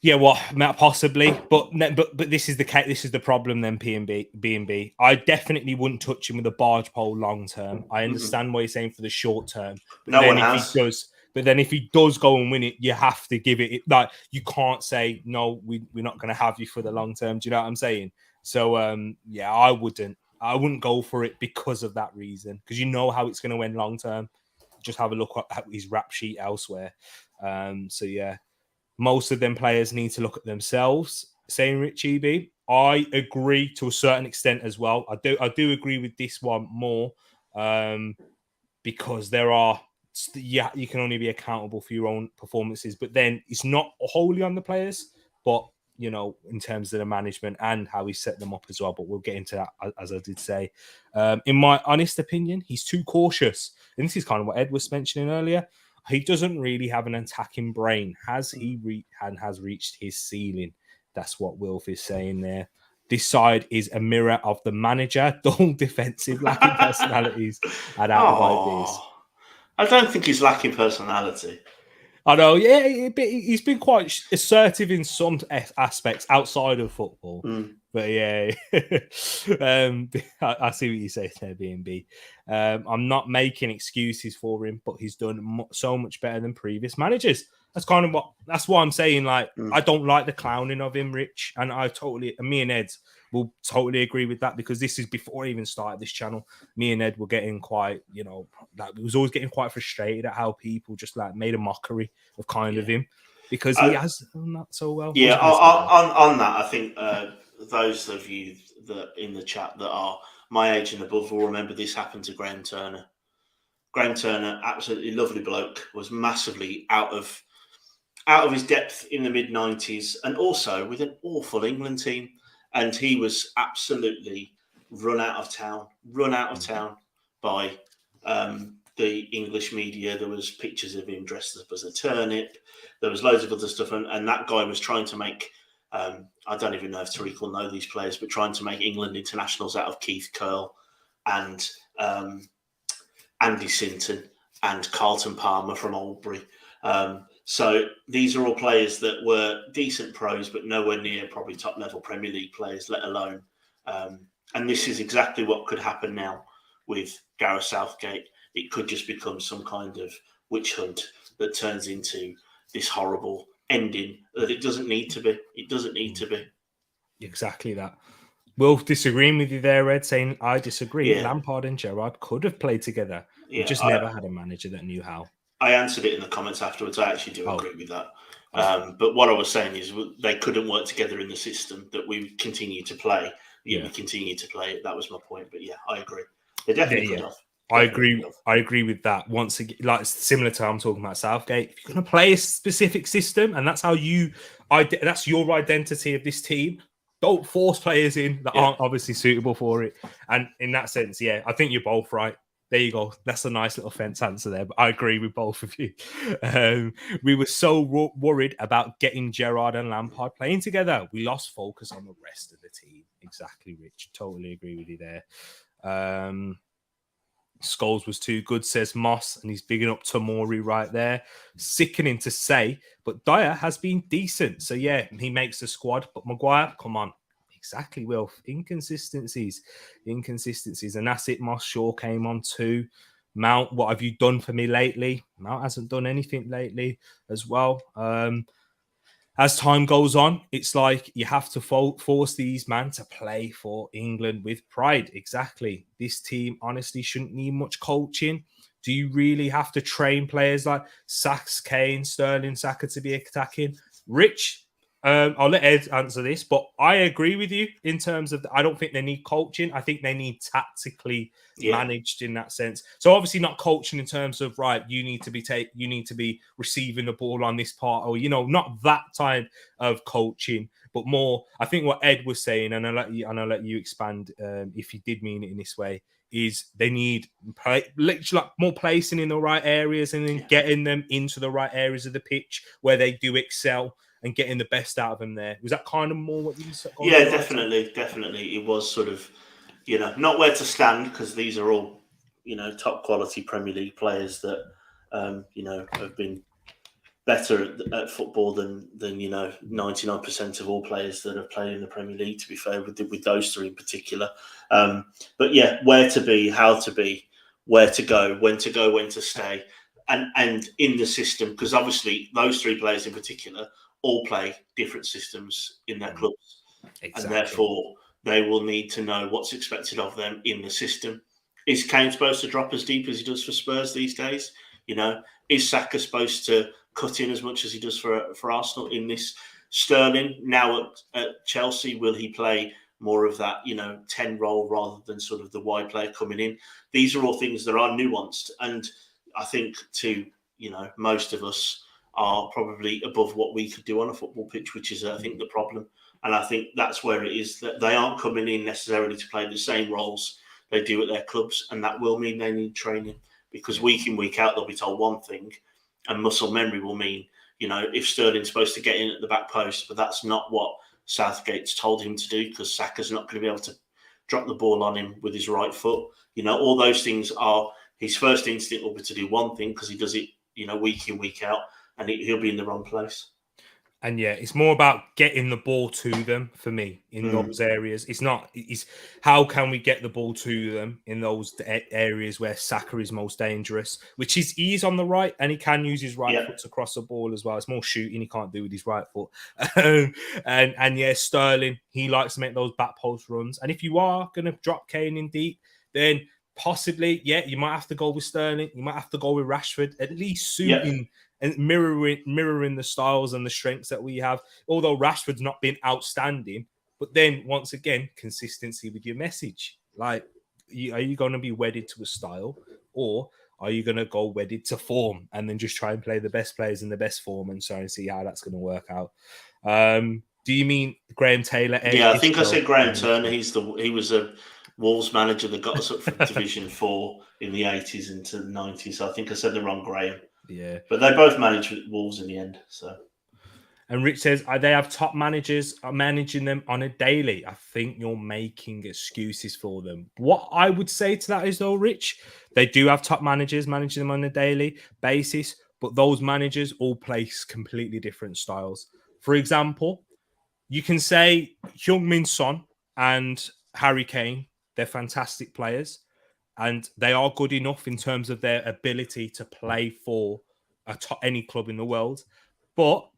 Yeah, well, possibly, but this is the case. This is the problem. Then B&B, I definitely wouldn't touch him with a barge pole long term. I understand what you're saying for the short term, but then if he does go and win it, you have to give it. Like, you can't say no. We're not going to have you for the long term. Do you know what I'm saying? So yeah, I wouldn't go for it because of that reason. Because you know how it's going to end long term. Just have a look at his rap sheet elsewhere. So yeah. Most of them players need to look at themselves, saying Richie B. I agree to a certain extent as well. I do agree with this one more because you can only be accountable for your own performances, but then it's not wholly on the players, but in terms of the management and how he set them up as well. But we'll get into that, as I did say. In my honest opinion, he's too cautious. And this is kind of what Ed was mentioning earlier. He doesn't really have an attacking brain. Has he reached his ceiling? That's what Wilf is saying there. This side is a mirror of the manager. Dull defensive, lacking personalities, and out of ideas. I don't think he's lacking personality. I know, yeah, he's been quite assertive in some aspects outside of football. But yeah, I see what you say there, B&B. I'm not making excuses for him, but he's done so much better than previous managers. That's what I'm saying. Like, I don't like the clowning of him, Rich, and me and Ed will totally agree with that, because this is before I even started this channel. Me and Ed were getting quite, we was always getting quite frustrated at how people just like made a mockery of of him, because he has done that so well. Yeah, on that, I think those of you that in the chat that are my age and above will remember this happened to Graham Turner. Graham Turner, absolutely lovely bloke, was massively out of his depth in the mid-90s, and also with an awful England team. And he was absolutely run out of town by the English media. There was pictures of him dressed up as a turnip. There was loads of other stuff. And that guy was trying to make, I don't even know if Tereak will know these players, but trying to make England internationals out of Keith Curle and Andy Sinton and Carlton Palmer from Albury. So these are all players that were decent pros, but nowhere near probably top level Premier League players, let alone. And this is exactly what could happen now with Gareth Southgate. It could just become some kind of witch hunt that turns into this horrible ending that it doesn't need to be. It doesn't need to be. Exactly that. Wilf disagreeing with you there, Ed, saying I disagree. Yeah. Lampard and Gerrard could have played together. We just never had a manager that knew how. I answered it in the comments afterwards. I actually do agree with that. But what I was saying is they couldn't work together in the system that we continue to play. We continue to play it. That was my point. But yeah, I agree. They definitely could have. I agree with that. Once again, like similar to how I'm talking about Southgate, if you're going to play a specific system and that's how that's your identity of this team, don't force players in that aren't obviously suitable for it. And in that sense, I think you're both right. There you go. That's a nice little fence answer there, but I agree with both of you. We were so worried about getting Gerrard and Lampard playing together. We lost focus on the rest of the team. Exactly, Rich. Totally agree with you there. Scholes was too good, says Moss, and he's bigging up Tomori right there. Sickening to say, but Dyer has been decent. So yeah, he makes the squad, but Maguire, come on. Exactly, Wilf. Inconsistencies. And that's it. Moss Shaw came on too. Mount, what have you done for me lately? Mount hasn't done anything lately as well. As time goes on, it's like you have to force these men to play for England with pride. Exactly. This team honestly shouldn't need much coaching. Do you really have to train players like Saks, Kane, Sterling, Saka to be attacking? Rich, I'll let Ed answer this, but I agree with you in terms of I don't think they need coaching. I think they need tactically managed in that sense. So obviously not coaching in terms of right, you need to be receiving the ball on this part, or not that type of coaching, but more. I think what Ed was saying, and I'll let you expand if you did mean it in this way, is they need literally more placing in the right areas and then getting them into the right areas of the pitch where they do excel and getting the best out of them there. Was that kind of more what you said? Yeah, definitely. It was sort of, not where to stand, because these are all, top quality Premier League players that, have been better at football than 99% of all players that have played in the Premier League, to be fair, with those three in particular. But yeah, where to be, how to be, where to go, when to stay, and in the system, because obviously those three players in particular all play different systems in their clubs. Exactly. And therefore they will need to know what's expected of them in the system. Is Kane supposed to drop as deep as he does for Spurs these days? Is Saka supposed to cut in as much as he does for Arsenal in this? Sterling now at Chelsea, will he play more of that 10 role rather than sort of the wide player coming in? These are all things that are nuanced, and I think most of us are probably above what we could do on a football pitch, which is I think the problem. And I think that's where it is, that they aren't coming in necessarily to play the same roles they do at their clubs, and that will mean they need training, because week in, week out they'll be told one thing, and muscle memory will mean, if Sterling's supposed to get in at the back post, but that's not what Southgate's told him to do, because Saka's not going to be able to drop the ball on him with his right foot. All those things are, his first instinct will be to do one thing because he does it, week in, week out, and he'll be in the wrong place. And yeah, it's more about getting the ball to them for me in those areas. It's how can we get the ball to them in those areas where Saka is most dangerous, which is he's on the right and he can use his right foot to cross the ball as well. It's more shooting he can't do with his right foot. and yeah, Sterling, he likes to make those back post runs. And if you are going to drop Kane in deep, then possibly, you might have to go with Sterling. You might have to go with Rashford, at least suiting and mirroring the styles and the strengths that we have. Although Rashford's not been outstanding, but then once again, consistency with your message. Like, are you going to be wedded to a style, or are you going to go wedded to form and then just try and play the best players in the best form and try and see how that's going to work out? Do you mean Graham Taylor? Yeah, I think I said Graham Turner. He was a Wolves manager that got us up from Division 4 in the 80s into the 90s. So I think I said the wrong Graham. Yeah. But they both managed Wolves in the end. So. And Rich says, they have top managers are managing them on a daily. I think you're making excuses for them. What I would say to that is, though, Rich, they do have top managers managing them on a daily basis, but those managers all play completely different styles. For example, you can say Heung-min Son and Harry Kane, they're fantastic players, and they are good enough in terms of their ability to play for any club in the world. But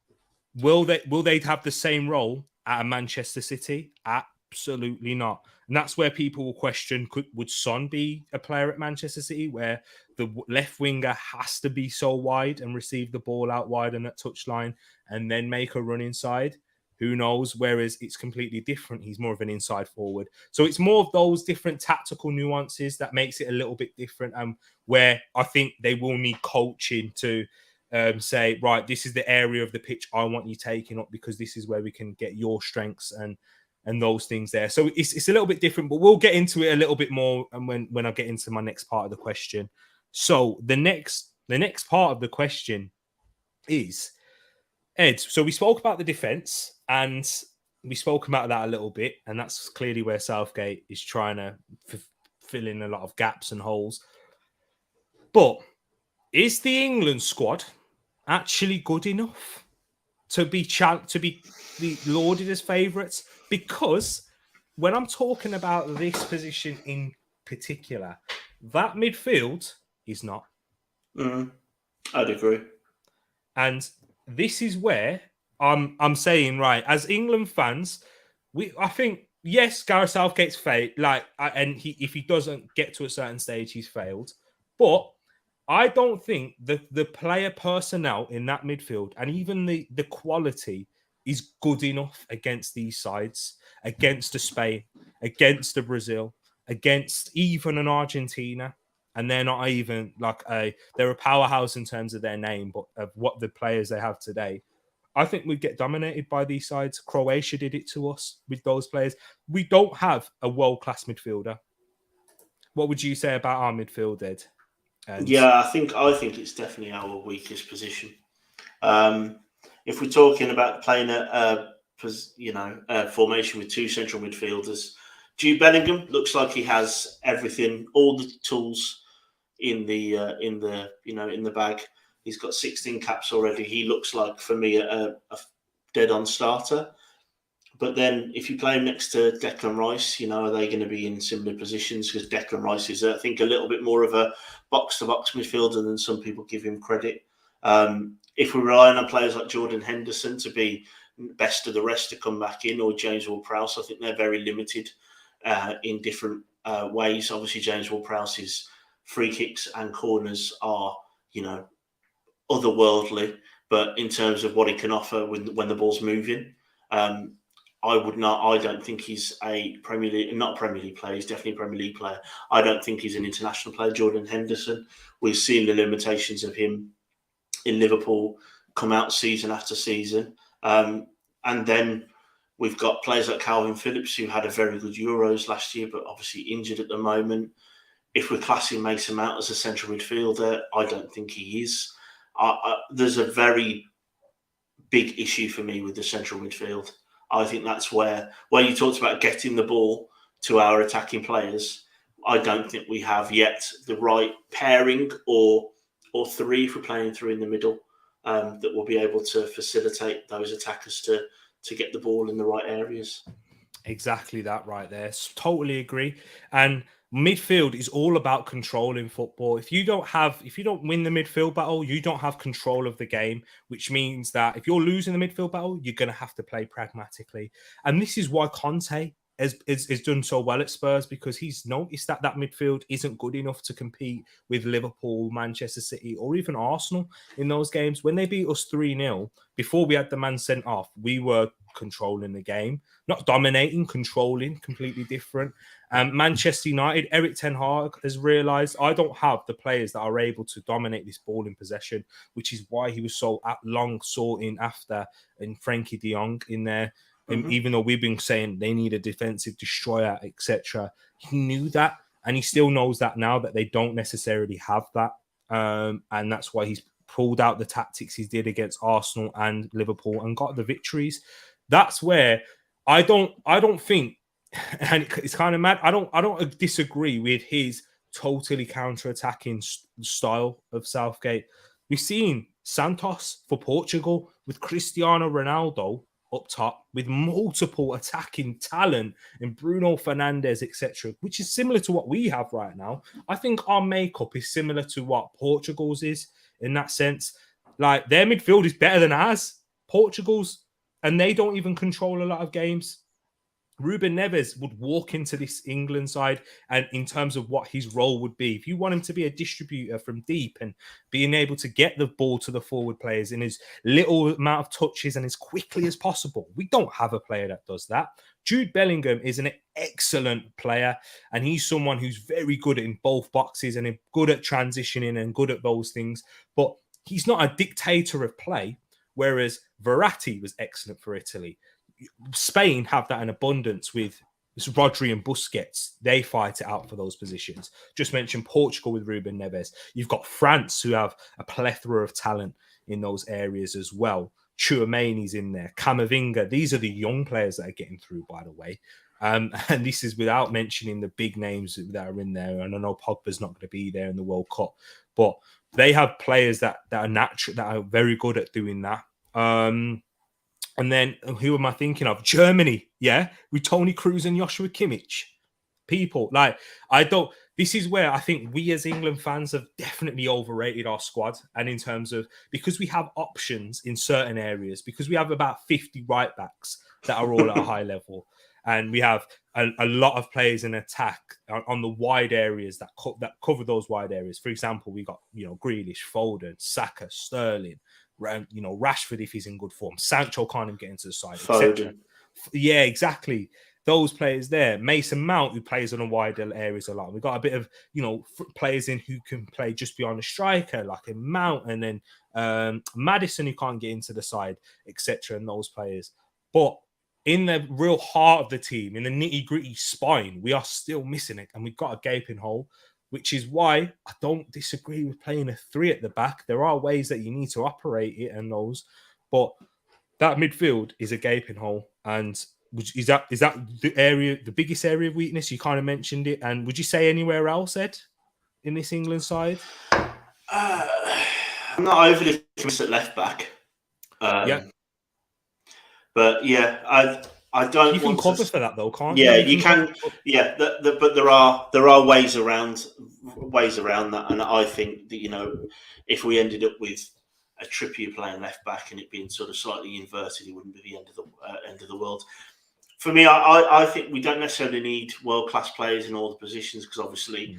will they have the same role at a Manchester City? Absolutely not. And that's where people will question, would Son be a player at Manchester City where the left winger has to be so wide and receive the ball out wide and at touchline and then make a run inside? Who knows? Whereas it's completely different. He's more of an inside forward. So it's more of those different tactical nuances that makes it a little bit different, and where I think they will need coaching to say, right, this is the area of the pitch I want you taking up because this is where we can get your strengths and those things there. So it's a little bit different, but we'll get into it a little bit more and when I get into my next part of the question. So the next part of the question is, Ed, so we spoke about the defense and we spoke about that a little bit, and that's clearly where Southgate is trying to fill in a lot of gaps and holes. But is the England squad actually good enough to be lauded as favourites? Because when I'm talking about this position in particular, that midfield is not. I'd agree. And this is where I'm saying, right, as England fans, I think, yes, Gareth Southgate's failed. If he doesn't get to a certain stage, he's failed. But I don't think the player personnel in that midfield and even the quality is good enough against these sides, against a Spain, against a Brazil, against even an Argentina. And they're not even they're a powerhouse in terms of their name, but of what the players they have today. I think we'd get dominated by these sides. Croatia did it to us with those players. We don't have a world-class midfielder. What would you say about our midfield, Ed? Yeah, I think it's definitely our weakest position. If we're talking about playing a formation with two central midfielders, Jude Bellingham looks like he has everything, all the tools in the bag. He's got 16 caps already. He looks like, for me, a dead-on starter. But then if you play him next to Declan Rice, are they going to be in similar positions? Because Declan Rice is, I think, a little bit more of a box-to-box midfielder than some people give him credit. If we're relying on players like Jordan Henderson to be best of the rest to come back in, or James Ward-Prowse, I think they're very limited in different ways. Obviously, James Ward-Prowse's free kicks and corners are, otherworldly. But in terms of what he can offer when the ball's moving, I don't think he's a Premier League, not a Premier League player. He's definitely a Premier League player. I don't think he's an international player. Jordan Henderson, we've seen the limitations of him in Liverpool come out season after season. And then we've got players like Calvin Phillips, who had a very good Euros last year, but obviously injured at the moment. If we're classing Mason Mount as a central midfielder, I don't think he is. There's a very big issue for me with the central midfield. I think that's where you talked about getting the ball to our attacking players. I don't think we have yet the right pairing or three if we're playing through in the middle that will be able to facilitate those attackers to get the ball in the right areas. Exactly that right there. Totally agree. And midfield is all about controlling football. If you don't win the midfield battle, you don't have control of the game, which means that if you're losing the midfield battle, you're going to have to play pragmatically. And this is why Conte has done so well at Spurs, because he's noticed that midfield isn't good enough to compete with Liverpool, Manchester City, or even Arsenal in those games. When they beat us 3-0, before we had the man sent off, we were controlling the game, not dominating, controlling, completely different. Manchester United, Eric Ten Hag has realised, I don't have the players that are able to dominate this ball in possession, which is why he was so long sorting after and Frankie de Jong in there. And even though we've been saying they need a defensive destroyer, etc., he knew that, and he still knows that now, that they don't necessarily have that. And that's why he's pulled out the tactics he did against Arsenal and Liverpool and got the victories. That's where I don't think, and it's kind of mad, I don't disagree with his totally counter-attacking style of Southgate. We've seen Santos for Portugal with Cristiano Ronaldo up top with multiple attacking talent and Bruno Fernandes, etc., which is similar to what we have right now. I think our makeup is similar to what Portugal's is in that sense. Like, their midfield is better than ours, Portugal's, and they don't even control a lot of games. Ruben Neves would walk into this England side, and in terms of what his role would be, if you want him to be a distributor from deep and being able to get the ball to the forward players in as little amount of touches and as quickly as possible, we don't have a player that does that. Jude Bellingham is an excellent player, and he's someone who's very good in both boxes and good at transitioning and good at those things, but he's not a dictator of play, whereas Verratti was excellent for Italy. Spain have that in abundance with Rodri and Busquets. They fight it out for those positions. Just mentioned Portugal with Ruben Neves. You've got France, who have a plethora of talent in those areas as well. Tchouameni's in there. Camavinga. These are the young players that are getting through, by the way. And this is without mentioning the big names that are in there. And I know Pogba's not going to be there in the World Cup, but they have players that are natural, that are very good at doing that. And then who am I thinking of? Germany, yeah, with Toni Kroos and Joshua Kimmich. People this is where I think we as England fans have definitely overrated our squad. And in terms of, because we have options in certain areas, because we have about 50 right backs that are all at a high level. And we have a lot of players in attack on the wide areas that cover those wide areas. For example, we got, Grealish, Foden, Saka, Sterling. Rashford if he's in good form, Sancho can't even get into the side, etc. Foden. Yeah, exactly. Those players there, Mason Mount, who plays on a wider areas a lot. We've got a bit of players in who can play just beyond the striker, like in Mount, and then Maddison, who can't get into the side, etc. And those players, but in the real heart of the team, in the nitty gritty spine, we are still missing it, and we've got a gaping hole. Which is why I don't disagree with playing a 3 at the back. There are ways that you need to operate it and those, but that midfield is a gaping hole. And is that the biggest area of weakness? You kind of mentioned it. And would you say anywhere else, Ed, in this England side? I'm not overly convinced at left back. Yeah. But yeah, I don't. You can cover for that though, can't you? Yeah, you? you can. Yeah, but there are ways around that, and I think that if we ended up with a Trippier playing left back and it being sort of slightly inverted, it wouldn't be the end of the world. For me, I think we don't necessarily need world class players in all the positions because obviously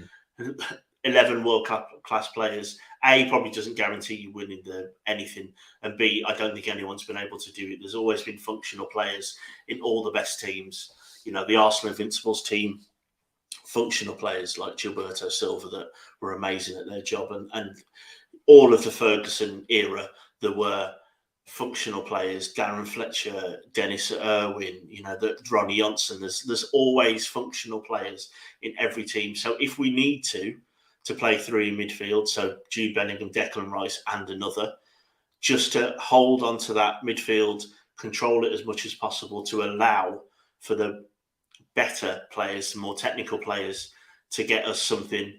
11 world class players. A, probably doesn't guarantee you winning anything, and B, I don't think anyone's been able to do it. There's always been functional players in all the best teams. The Arsenal Invincibles team, functional players like Gilberto Silva that were amazing at their job, and all of the Ferguson era, there were functional players, Darren Fletcher, Dennis Irwin, Ronnie Johnson. There's always functional players in every team. So if we need to play 3 in midfield, so Jude Bellingham, Declan Rice, and another, just to hold on to that midfield, control it as much as possible to allow for the better players, the more technical players, to get us something.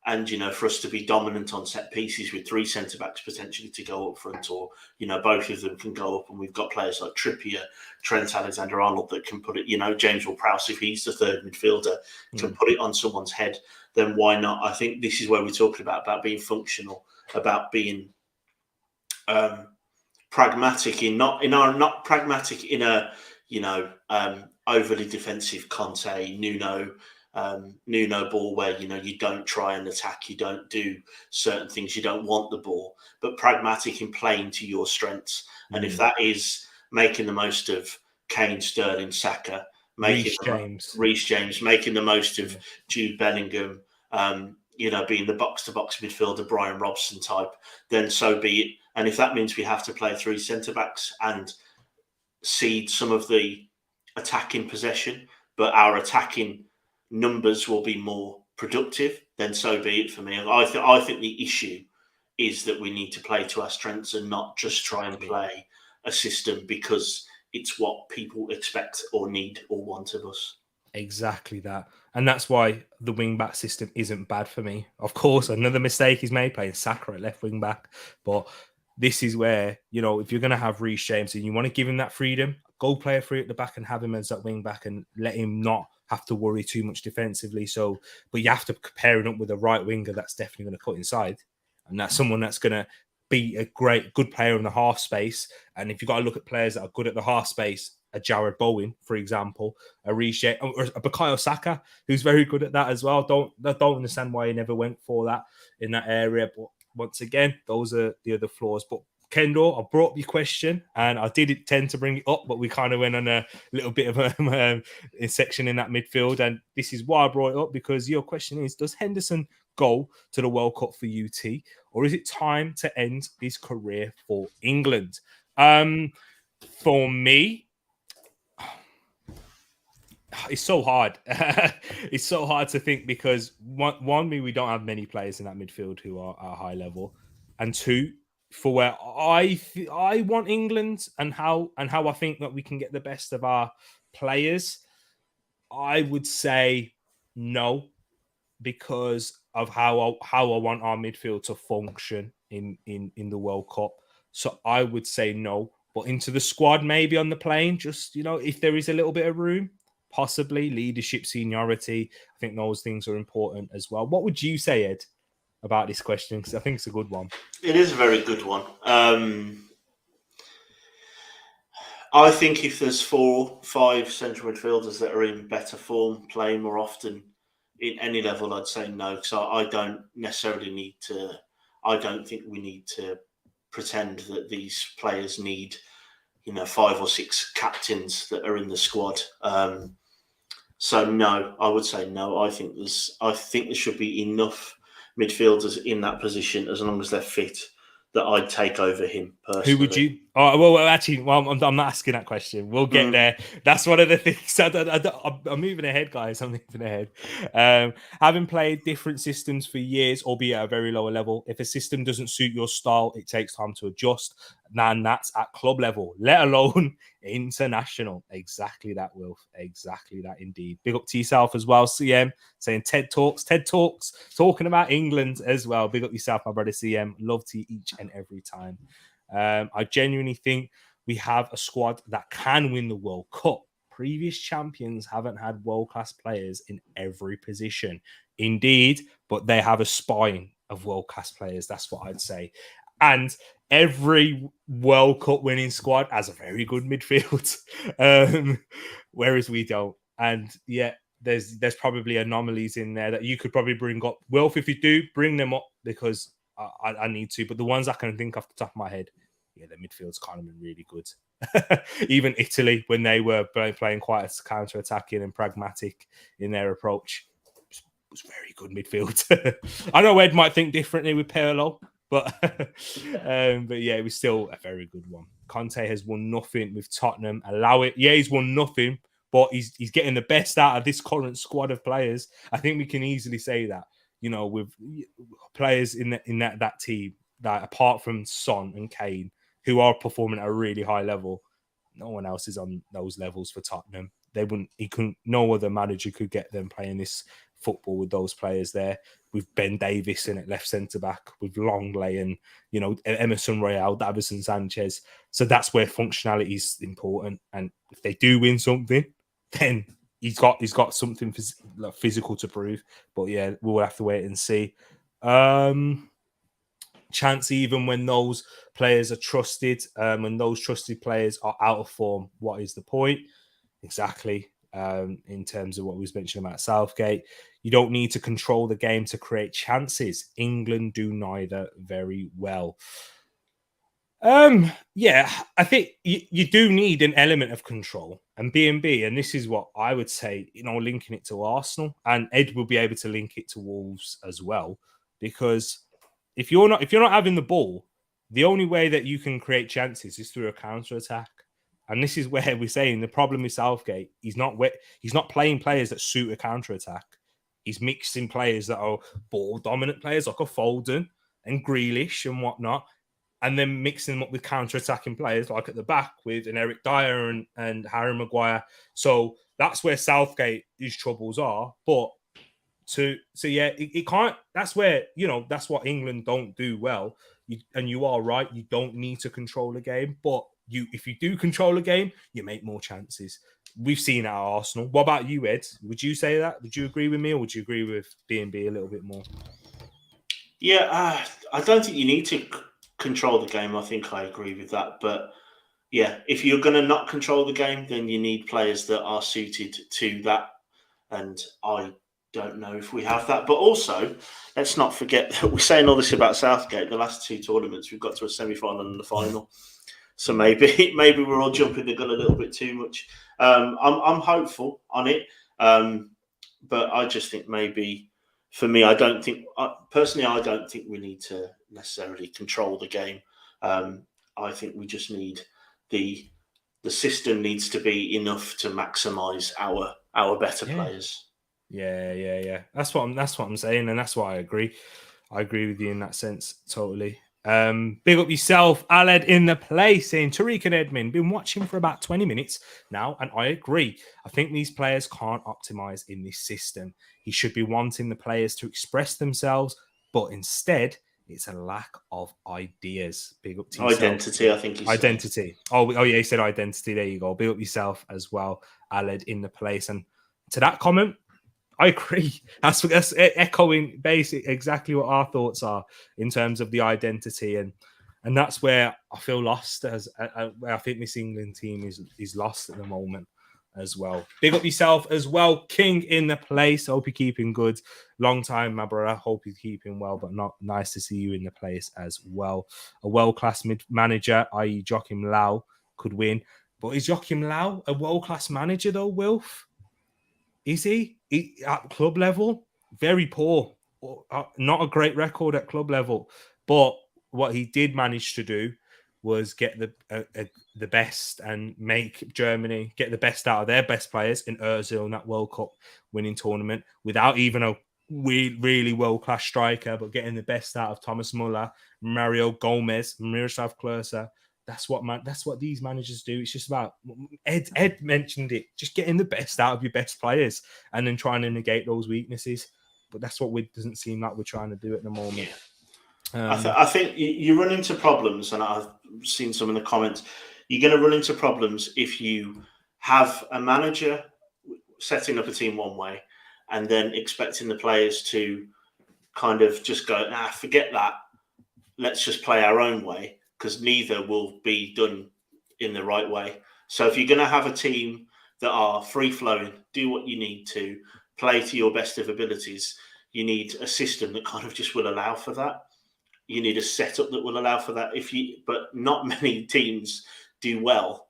And, for us to be dominant on set pieces with 3 centre-backs potentially to go up front, or, both of them can go up. And we've got players like Trippier, Trent Alexander-Arnold that can put it, James Ward-Prowse, if he's the third midfielder, can put it on someone's head, then why not? I think this is where we're talking about being functional, about being pragmatic not pragmatic in a, overly defensive Conte, Nuno ball where you don't try and attack, you don't do certain things, you don't want the ball, but pragmatic in playing to your strengths. And if that is making the most of Kane, Sterling, Saka, Reece James, making the most of Jude Bellingham, being the box-to-box midfielder, Brian Robson type, then so be it. And if that means we have to play 3 centre-backs and cede some of the attacking possession, but our attacking numbers will be more productive, then so be it for me. I think the issue is that we need to play to our strengths and not just try and play a system because it's what people expect or need or want of us. Exactly that. And that's why the wing-back system isn't bad for me. Of course, another mistake he's made playing Saka at left wing-back. But this is where, if you're going to have Reece James and you want to give him that freedom, go play a 3 at the back and have him as that wing-back and let him not have to worry too much defensively. But you have to pair it up with a right winger that's definitely going to cut inside. And that's someone that's going to be a good player in the half space. And if you've got to look at players that are good at the half space, a Jared Bowen, for example, a Reece or a Bukayo Saka, who's very good at that as well. I don't understand why he never went for that in that area. But once again, those are the other flaws. But Kendall, I brought up your question, and I did tend to bring it up, but we kind of went on a little bit of a section in that midfield. And this is why I brought it up, because your question is, does Henderson go to the World Cup for UT, or is it time to end his career for England? For me, it's so hard. It's so hard to think because one, we don't have many players in that midfield who are at a high level, and 2, for where I want England and how I think that we can get the best of our players, I would say no, because of how I want our midfield to function in the World Cup. So I would say no, but into the squad, maybe on the plane, just, if there is a little bit of room, possibly leadership, seniority. I think those things are important as well. What would you say, Ed, about this question? Because I think it's a good one. It is a very good one. I think if there's 4, 5 central midfielders that are in better form, playing more often in any level, I'd say no. So I don't necessarily need to. I don't think we need to pretend that these players need, 5 or 6 captains that are in the squad. So no, I would say no. I think there should be enough midfielders in that position as long as they're fit that I'd take over him personally. Who would you? Oh, well, actually, I'm not asking that question. We'll get there. That's one of the things. I'm moving ahead, guys. I'm moving ahead. Having played different systems for years, albeit at a very lower level, if a system doesn't suit your style, it takes time to adjust. And that's at club level, let alone international. Exactly that, Wilf. Exactly that, indeed. Big up to yourself as well, CM. Saying TED Talks, talking about England as well. Big up yourself, my brother CM. Love to you each and every time. I genuinely think we have a squad that can win the World Cup. Previous champions haven't had world-class players in every position. Indeed, but they have a spine of world-class players. That's what I'd say. And every World Cup winning squad has a very good midfield, whereas we don't. And yeah, there's probably anomalies in there that you could probably bring up. Wilf, if you do, bring them up because I need to. But the ones I can think off the top of my head, yeah, the midfield's kind of been really good. Even Italy, when they were playing quite a counter-attacking and pragmatic in their approach, was very good midfield. I know Ed might think differently with Pirlo, but yeah, it was still a very good one. Conte has won nothing with Tottenham. Allow it. Yeah, he's won nothing, but he's getting the best out of this current squad of players. I think we can easily say that, with players in that team, that apart from Son and Kane, who are performing at a really high level, no one else is on those levels for Tottenham. No other manager could get them playing this football with those players there, with Ben Davies in at left centre back, with Longley and Emerson Royale, Davison Sanchez. So that's where functionality is important. And if they do win something, then he's got something physical to prove. But yeah, we'll have to wait and see. Chance even when those players are trusted, when those trusted players are out of form, what is the point? Exactly. In terms of what we was mentioning about Southgate, you don't need to control the game to create chances. England do neither very well. Yeah, I think you do need an element of control and B&B, and this is what I would say, linking it to Arsenal, and Ed will be able to link it to Wolves as well, because if you're not having the ball, the only way that you can create chances is through a counter attack. And this is where we're saying the problem with Southgate, he's not playing players that suit a counter attack. He's mixing players that are ball dominant players like a Foden and Grealish and whatnot, and then mixing them up with counter attacking players like at the back with an Eric Dyer and Harry Maguire. So that's where Southgate's troubles are. But it can't. That's where that's what England don't do well. And you are right. You don't need to control the game, but if you do control a game, you make more chances. We've seen at Arsenal. What about you, Ed? Would you say that? Would you agree with me, or would you agree with B&B a little bit more? Yeah, I don't think you need to control the game. I think I agree with that. But yeah, if you're going to not control the game, then you need players that are suited to that. And I don't know if we have that. But also, let's not forget that we're saying all this about Southgate. The last 2 tournaments, we've got to a semi-final and the final. So maybe we're all jumping the gun a little bit too much. I'm hopeful on it, but I just think maybe for me, I don't think we need to necessarily control the game. I think we just need the system needs to be enough to maximise our better players. Yeah. That's what I'm saying, and that's why I agree. I agree with you in that sense, totally. Big up yourself, Aled in the place, saying Tereak and Edmin, been watching for about 20 minutes now, and I agree. I think these players can't optimize in this system. He should be wanting the players to express themselves, but instead it's a lack of ideas. Big up to yourself. Identity, I think he's identity. Saying. Oh yeah, he said identity. There you go. Big up yourself as well, Aled in the place. And to that comment, I agree. That's echoing basically exactly what our thoughts are in terms of the identity, and that's where I feel lost. Where I think this England team is lost at the moment. as well. Big up yourself as well. King in the place. Hope you're keeping good. Long time, my brother. Hope you're keeping well, but not nice to see you in the place as well. A world-class manager, i.e. Joachim Low, could win. But is Joachim Low a world-class manager though, Wilf? Is he? At club level? Very poor. Not a great record at club level. But what he did manage to do was get the best and make Germany get the best out of their best players in Ozil in that World Cup winning tournament without even a really world-class striker, but getting the best out of Thomas Muller, Mario Gomez, Miroslav Klose. That's what these managers do. It's just about Ed mentioned it, just getting the best out of your best players and then trying to negate those weaknesses. But that's what doesn't seem like we're trying to do at the moment. I think you run into problems, and I've seen some in the comments. You're going to run into problems if you have a manager setting up a team one way and then expecting the players to kind of just go, forget that. Let's just play our own way, because neither will be done in the right way. So if you're going to have a team that are free-flowing, do what you need to, play to your best of abilities, you need a system that kind of just will allow for that. You need a setup that will allow for that. But not many teams do well.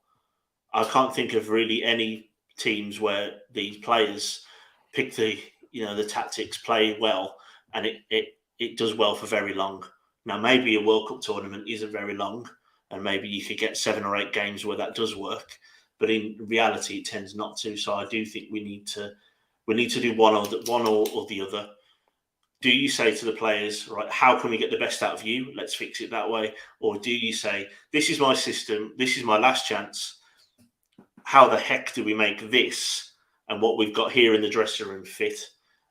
I can't think of really any teams where these players pick the tactics, play well, and it does well for very long. Now, maybe a World Cup tournament isn't very long, and maybe you could get 7 or 8 games where that does work. But in reality, it tends not to. So I do think we need to do one or the other. Do you say to the players, right, how can we get the best out of you? Let's fix it that way. Or do you say, this is my system, this is my last chance. How the heck do we make this and what we've got here in the dressing room fit?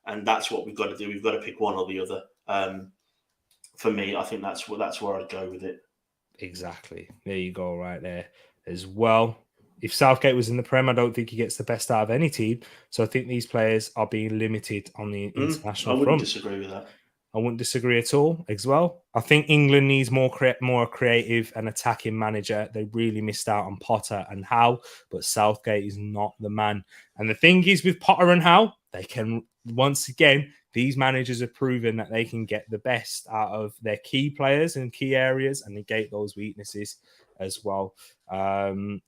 And that's what we've got to do. We've got to pick one or the other. For me, I think that's where I'd go with it. Exactly. There you go, right there as well. If Southgate was in the Prem, I don't think he gets the best out of any team. So I think these players are being limited on the international front. I wouldn't disagree with that. I wouldn't disagree at all as well. I think England needs more creative and attacking manager. They really missed out on Potter and Howe, but Southgate is not the man. And the thing is with Potter and Howe, they can, once again, these managers have proven that they can get the best out of their key players in key areas and negate those weaknesses as well. And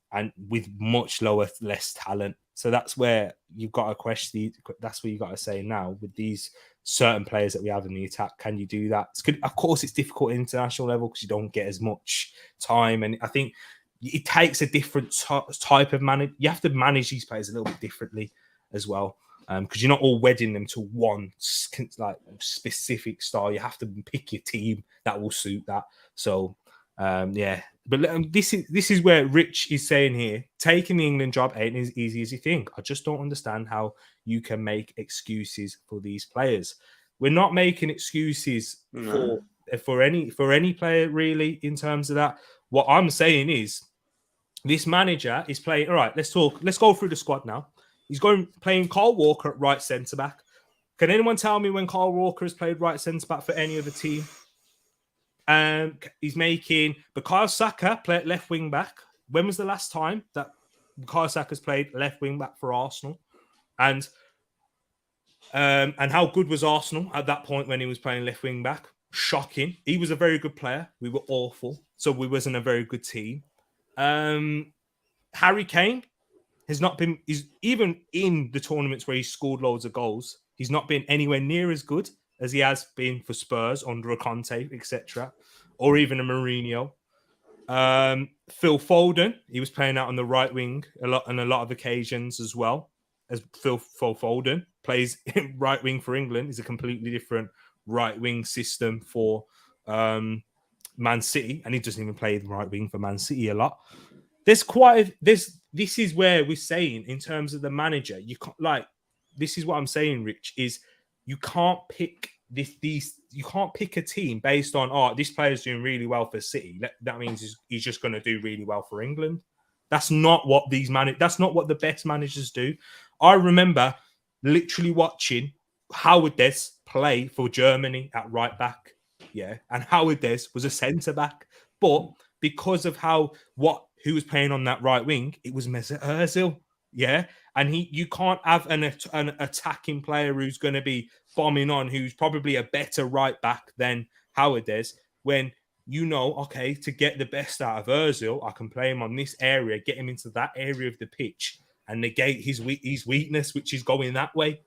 with much less talent. So that's where you've got to question. That's where you got to say now with these certain players that we have in the attack, can you do that? Of course, it's difficult at international level because you don't get as much time. And I think it takes a different type of manage. You have to manage these players a little bit differently as well. Because you're not all wedding them to one specific style. You have to pick your team that will suit that. So, yeah. But this is where Rich is saying here, taking the England job ain't as easy as you think. I just don't understand how you can make excuses for these players. We're not making excuses for any player really in terms of that. What I'm saying is this manager is playing. All right, let's go through the squad now. He's playing Kyle Walker at right centre back. Can anyone tell me when Kyle Walker has played right centre back for any other team? He's making Bukayo Saka play at left wing back. When was the last time that Bukayo Saka's played left wing back for Arsenal? And how good was Arsenal at that point when he was playing left wing back? Shocking. He was a very good player. We were awful, so we wasn't a very good team. Harry Kane has not been. He's even in the tournaments where he scored loads of goals. He's not been anywhere near as good as he has been for Spurs under a Conte, etc., or even a Mourinho. Phil Foden, he was playing out on the right wing on a lot of occasions as well. As Phil Foden plays right wing for England, is a completely different right wing system for Man City, and he doesn't even play the right wing for Man City a lot. This is where we're saying in terms of the manager, you can't this is what I'm saying, Rich, is you can't pick you can't pick a team based on this player's doing really well for City. That means he's just going to do really well for England. That's not what that's not what the best managers do. I remember literally watching Howard Des play for Germany at right back. Yeah, and Howard Des was a centre back, but because of who was playing on that right wing, it was Mesut Ozil. Yeah, and you can't have an attacking player who's going to be bombing on, who's probably a better right back than Howard is, when you know, okay, to get the best out of Ozil, I can play him on this area, get him into that area of the pitch, and negate his weakness, which is going that way.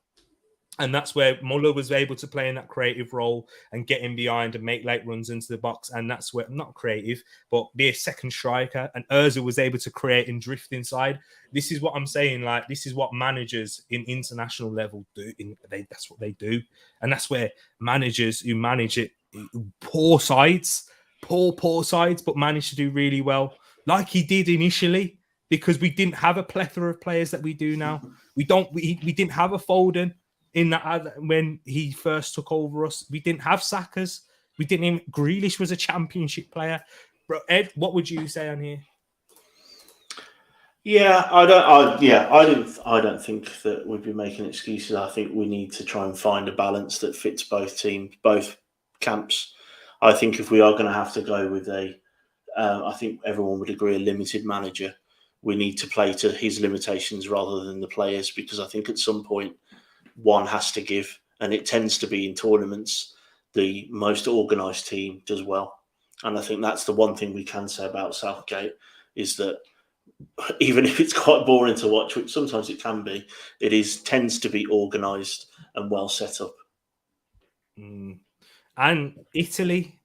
And that's where Muller was able to play in that creative role and get in behind and make late runs into the box. And that's where, not creative, but be a second striker. And Ozil was able to create and drift inside. This is what I'm saying. Like, this is what managers in international level do. That's what they do. And that's where managers who manage it, poor sides, poor sides, but manage to do really well, like he did initially, because we didn't have a plethora of players that we do now. We didn't have a Foden in that when he first took over us. We didn't have Sackers. We didn't even. Grealish was a championship player. Bro, Ed, what would you say on here? Yeah, I don't think that we'd be making excuses. I think we need to try and find a balance that fits both teams, both camps. I think if we are going to have to go with I think everyone would agree, a limited manager, we need to play to his limitations rather than the players, because I think at some point one has to give, and it tends to be in tournaments the most organised team does well. And I think that's the one thing we can say about Southgate, is that even if it's quite boring to watch, which sometimes it can be, tends to be organised and well set up. And Italy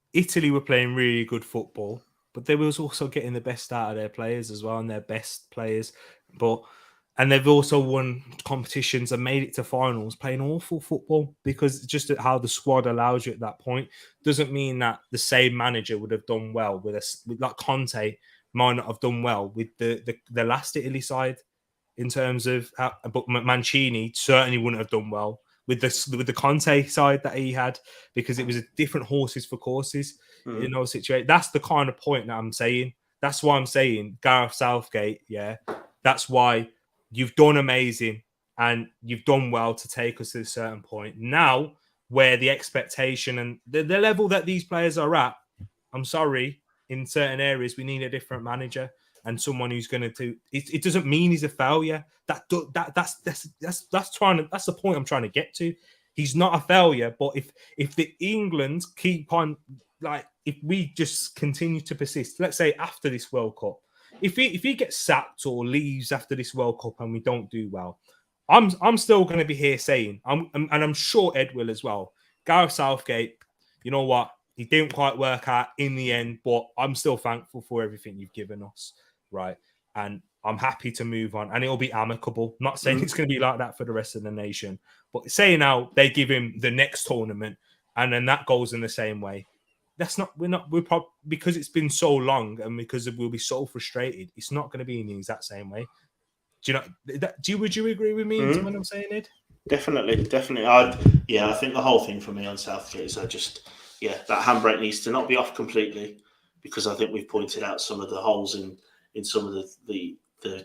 were playing really good football, but they was also getting the best out of their players as well, and their best players. And they've also won competitions and made it to finals playing awful football, because just how the squad allows you at that point doesn't mean that the same manager would have done well with like Conte might not have done well with the last Italy side in terms of but Mancini certainly wouldn't have done well with the Conte side that he had, because it was a different horses for courses in those situations. That's the kind of point that I'm saying. That's why I'm saying Gareth Southgate, yeah, that's why you've done amazing and you've done well to take us to a certain point. Now, where the expectation and the level that these players are at, I'm sorry, in certain areas, we need a different manager and someone who's going to do. It doesn't mean he's a failure. That's the point I'm trying to get to. He's not a failure, but if the England keep on, like, if we just continue to persist, let's say after this World Cup, if he gets sacked or leaves after this World Cup and we don't do well, I'm still going to be here saying, and I'm sure Ed will as well, Gareth Southgate, you know what? He didn't quite work out in the end, but I'm still thankful for everything you've given us, right? And I'm happy to move on, and it'll be amicable. Not saying it's going to be like that for the rest of the nation, but saying now they give him the next tournament, and then that goes in the same way. We're probably, because it's been so long and because we'll be so frustrated, it's not going to be in the exact same way. Do you know? Would you agree with me when I'm saying it? Definitely. I think the whole thing for me on Southgate is that handbrake needs to not be off completely, because I think we've pointed out some of the holes in some of the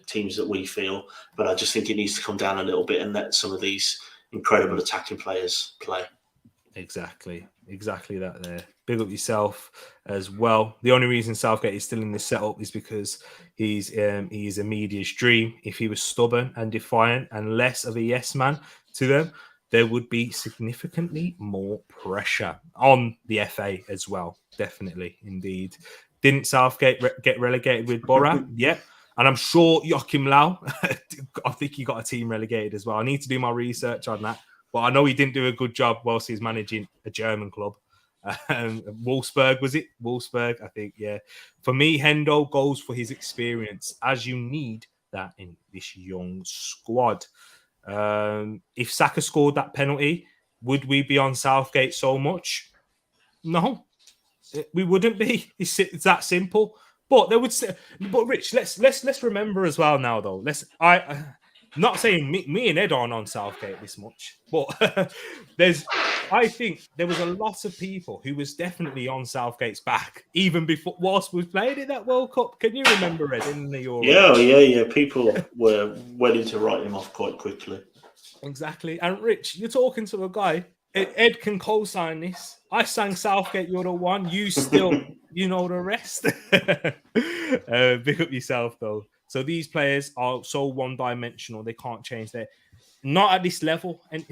teams that we feel, but I just think it needs to come down a little bit and let some of these incredible attacking players play. Exactly that there. Big up yourself as well. The only reason Southgate is still in this setup is because he's a media's dream. If he was stubborn and defiant and less of a yes man to them, there would be significantly more pressure on the FA as well. Definitely, indeed. Didn't Southgate get relegated with Borough? Yep. And I'm sure Joachim Low, I think he got a team relegated as well. I need to do my research on that. But I know he didn't do a good job whilst he's managing a German club. Wolfsburg, was it? Wolfsburg, I think, yeah. For me, Hendo goes for his experience, as you need that in this young squad. If Saka scored that penalty, would we be on Southgate so much? No, we wouldn't be. It's that simple. But they would say, but Rich, let's remember as well now, though. Not saying me and Ed aren't on Southgate this much, but I think there was a lot of people who was definitely on Southgate's back even before whilst we played in that World Cup. Can you remember, Ed, in the Euro? Yeah. People were willing to write him off quite quickly. Exactly. And Rich, you're talking to a guy. Ed can co-sign this. I sang Southgate, you're the one. You still, you know the rest. Pick up yourself, though. So these players are so one-dimensional; they can't change their. Not at this level, and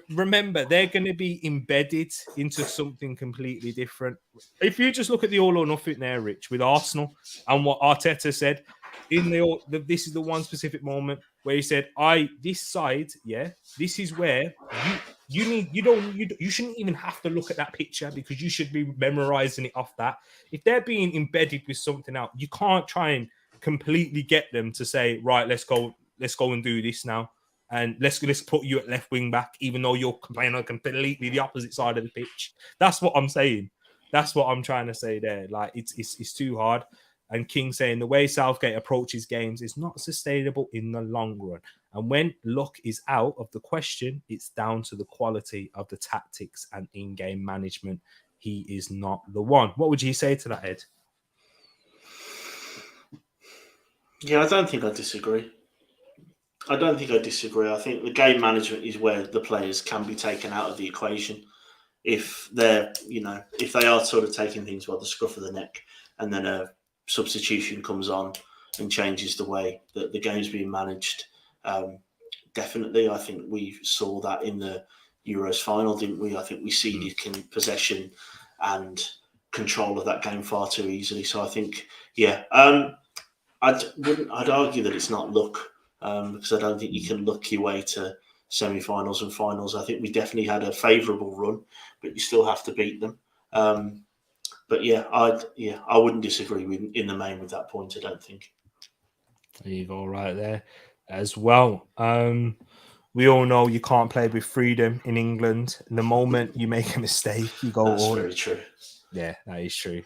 remember, they're going to be embedded into something completely different. If you just look at the all or nothing there, Rich, with Arsenal and what Arteta said in this is the one specific moment where he said, this side, yeah, this is where you shouldn't even have to look at that picture because you should be memorizing it off that. If they're being embedded with something else, you can't try and completely get them to say, right, let's go and do this now. And let's put you at left wing back, even though you're playing on completely the opposite side of the pitch. That's what I'm saying. That's what I'm trying to say there. Like it's too hard. And King saying the way Southgate approaches games is not sustainable in the long run. And when luck is out of the question, it's down to the quality of the tactics and in-game management. He is not the one. What would you say to that, Ed? Yeah, I don't think I disagree. I think the game management is where the players can be taken out of the equation. If they're, if they are sort of taking things by the scruff of the neck and then a substitution comes on and changes the way that the game's being managed, definitely. I think we saw that in the Euros final, didn't we? I think we ceded possession and control of that game far too easily. So I think, I'd argue that it's not luck. Because I don't think you can look your way to semi-finals and finals. I think we definitely had a favourable run, but you still have to beat them. But I wouldn't disagree in the main with that point. I don't think. There you go, right there as well. We all know you can't play with freedom in England. The moment you make a mistake, you go. That's very true. Yeah, that is true.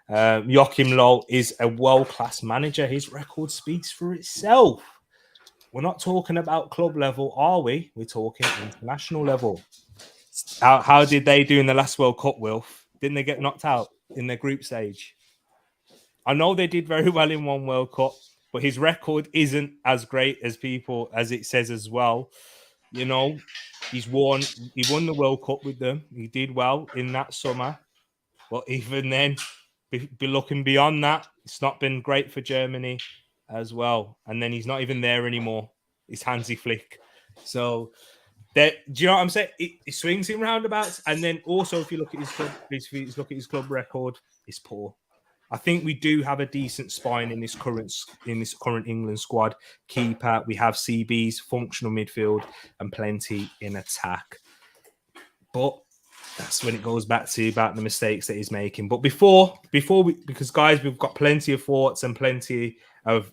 Joachim Low is a world-class manager. His record speaks for itself. We're not talking about club level, are we? We're talking international level. How did they do in the last World Cup, Wilf? Didn't they get knocked out in their group stage? I know they did very well in one World Cup, but his record isn't as great as it says as well. He won the World Cup with them. He did well in that summer. But even then, be looking beyond that, it's not been great for Germany as well. And then he's not even there anymore. It's Hansi Flick. So, do you know what I'm saying? It swings in roundabouts. And then also, if you look at his club record, it's poor. I think we do have a decent spine in this current England squad. Keeper, we have CBs, functional midfield, and plenty in attack. But that's when it goes back to about the mistakes that he's making. But before we, because guys, we've got plenty of thoughts and plenty of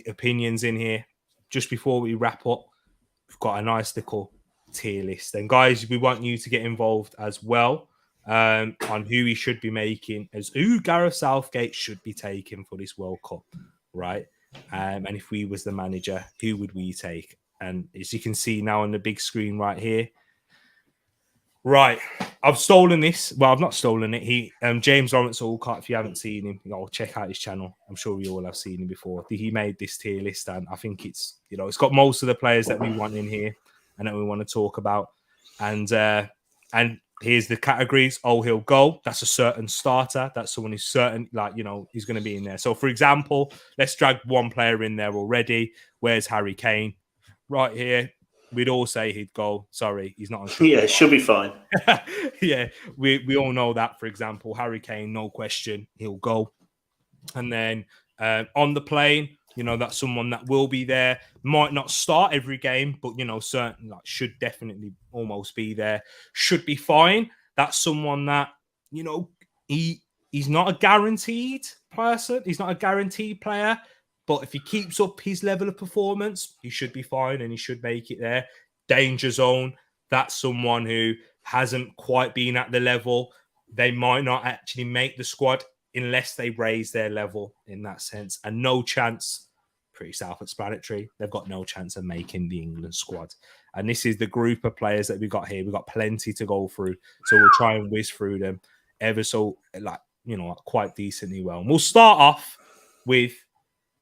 opinions in here. Just before we wrap up, we've got a nice little tier list. And guys, we want you to get involved as well on who he should be making, as who Gareth Southgate should be taking for this World Cup, right? And if we was the manager, who would we take? And as you can see now on the big screen right here, right, I've stolen this. Well, I've not stolen it. James Lawrence Allcott, if you haven't seen him, check out his channel. I'm sure we all have seen him before. He made this tier list, and I think it's got most of the players that we want in here and that we want to talk about. And here's the categories. Oh, he'll go. That's a certain starter. That's someone who's certain, he's going to be in there. So, for example, let's drag one player in there already. Where's Harry Kane? Right here. We'd all say he'd go. Sorry, he's not on. Yeah, should be fine. Yeah, we all know that. For example, Harry Kane, no question, he'll go. And then on the plane, that's someone that will be there. Might not start every game, but certain should definitely almost be there. Should be fine. That's someone that he's not a guaranteed person. He's not a guaranteed player. But if he keeps up his level of performance, he should be fine and he should make it there. Danger zone, that's someone who hasn't quite been at the level. They might not actually make the squad unless they raise their level in that sense. And no chance, pretty self-explanatory, they've got no chance of making the England squad. And this is the group of players that we've got here. We've got plenty to go through. So we'll try and whiz through them ever so, quite decently well. And we'll start off with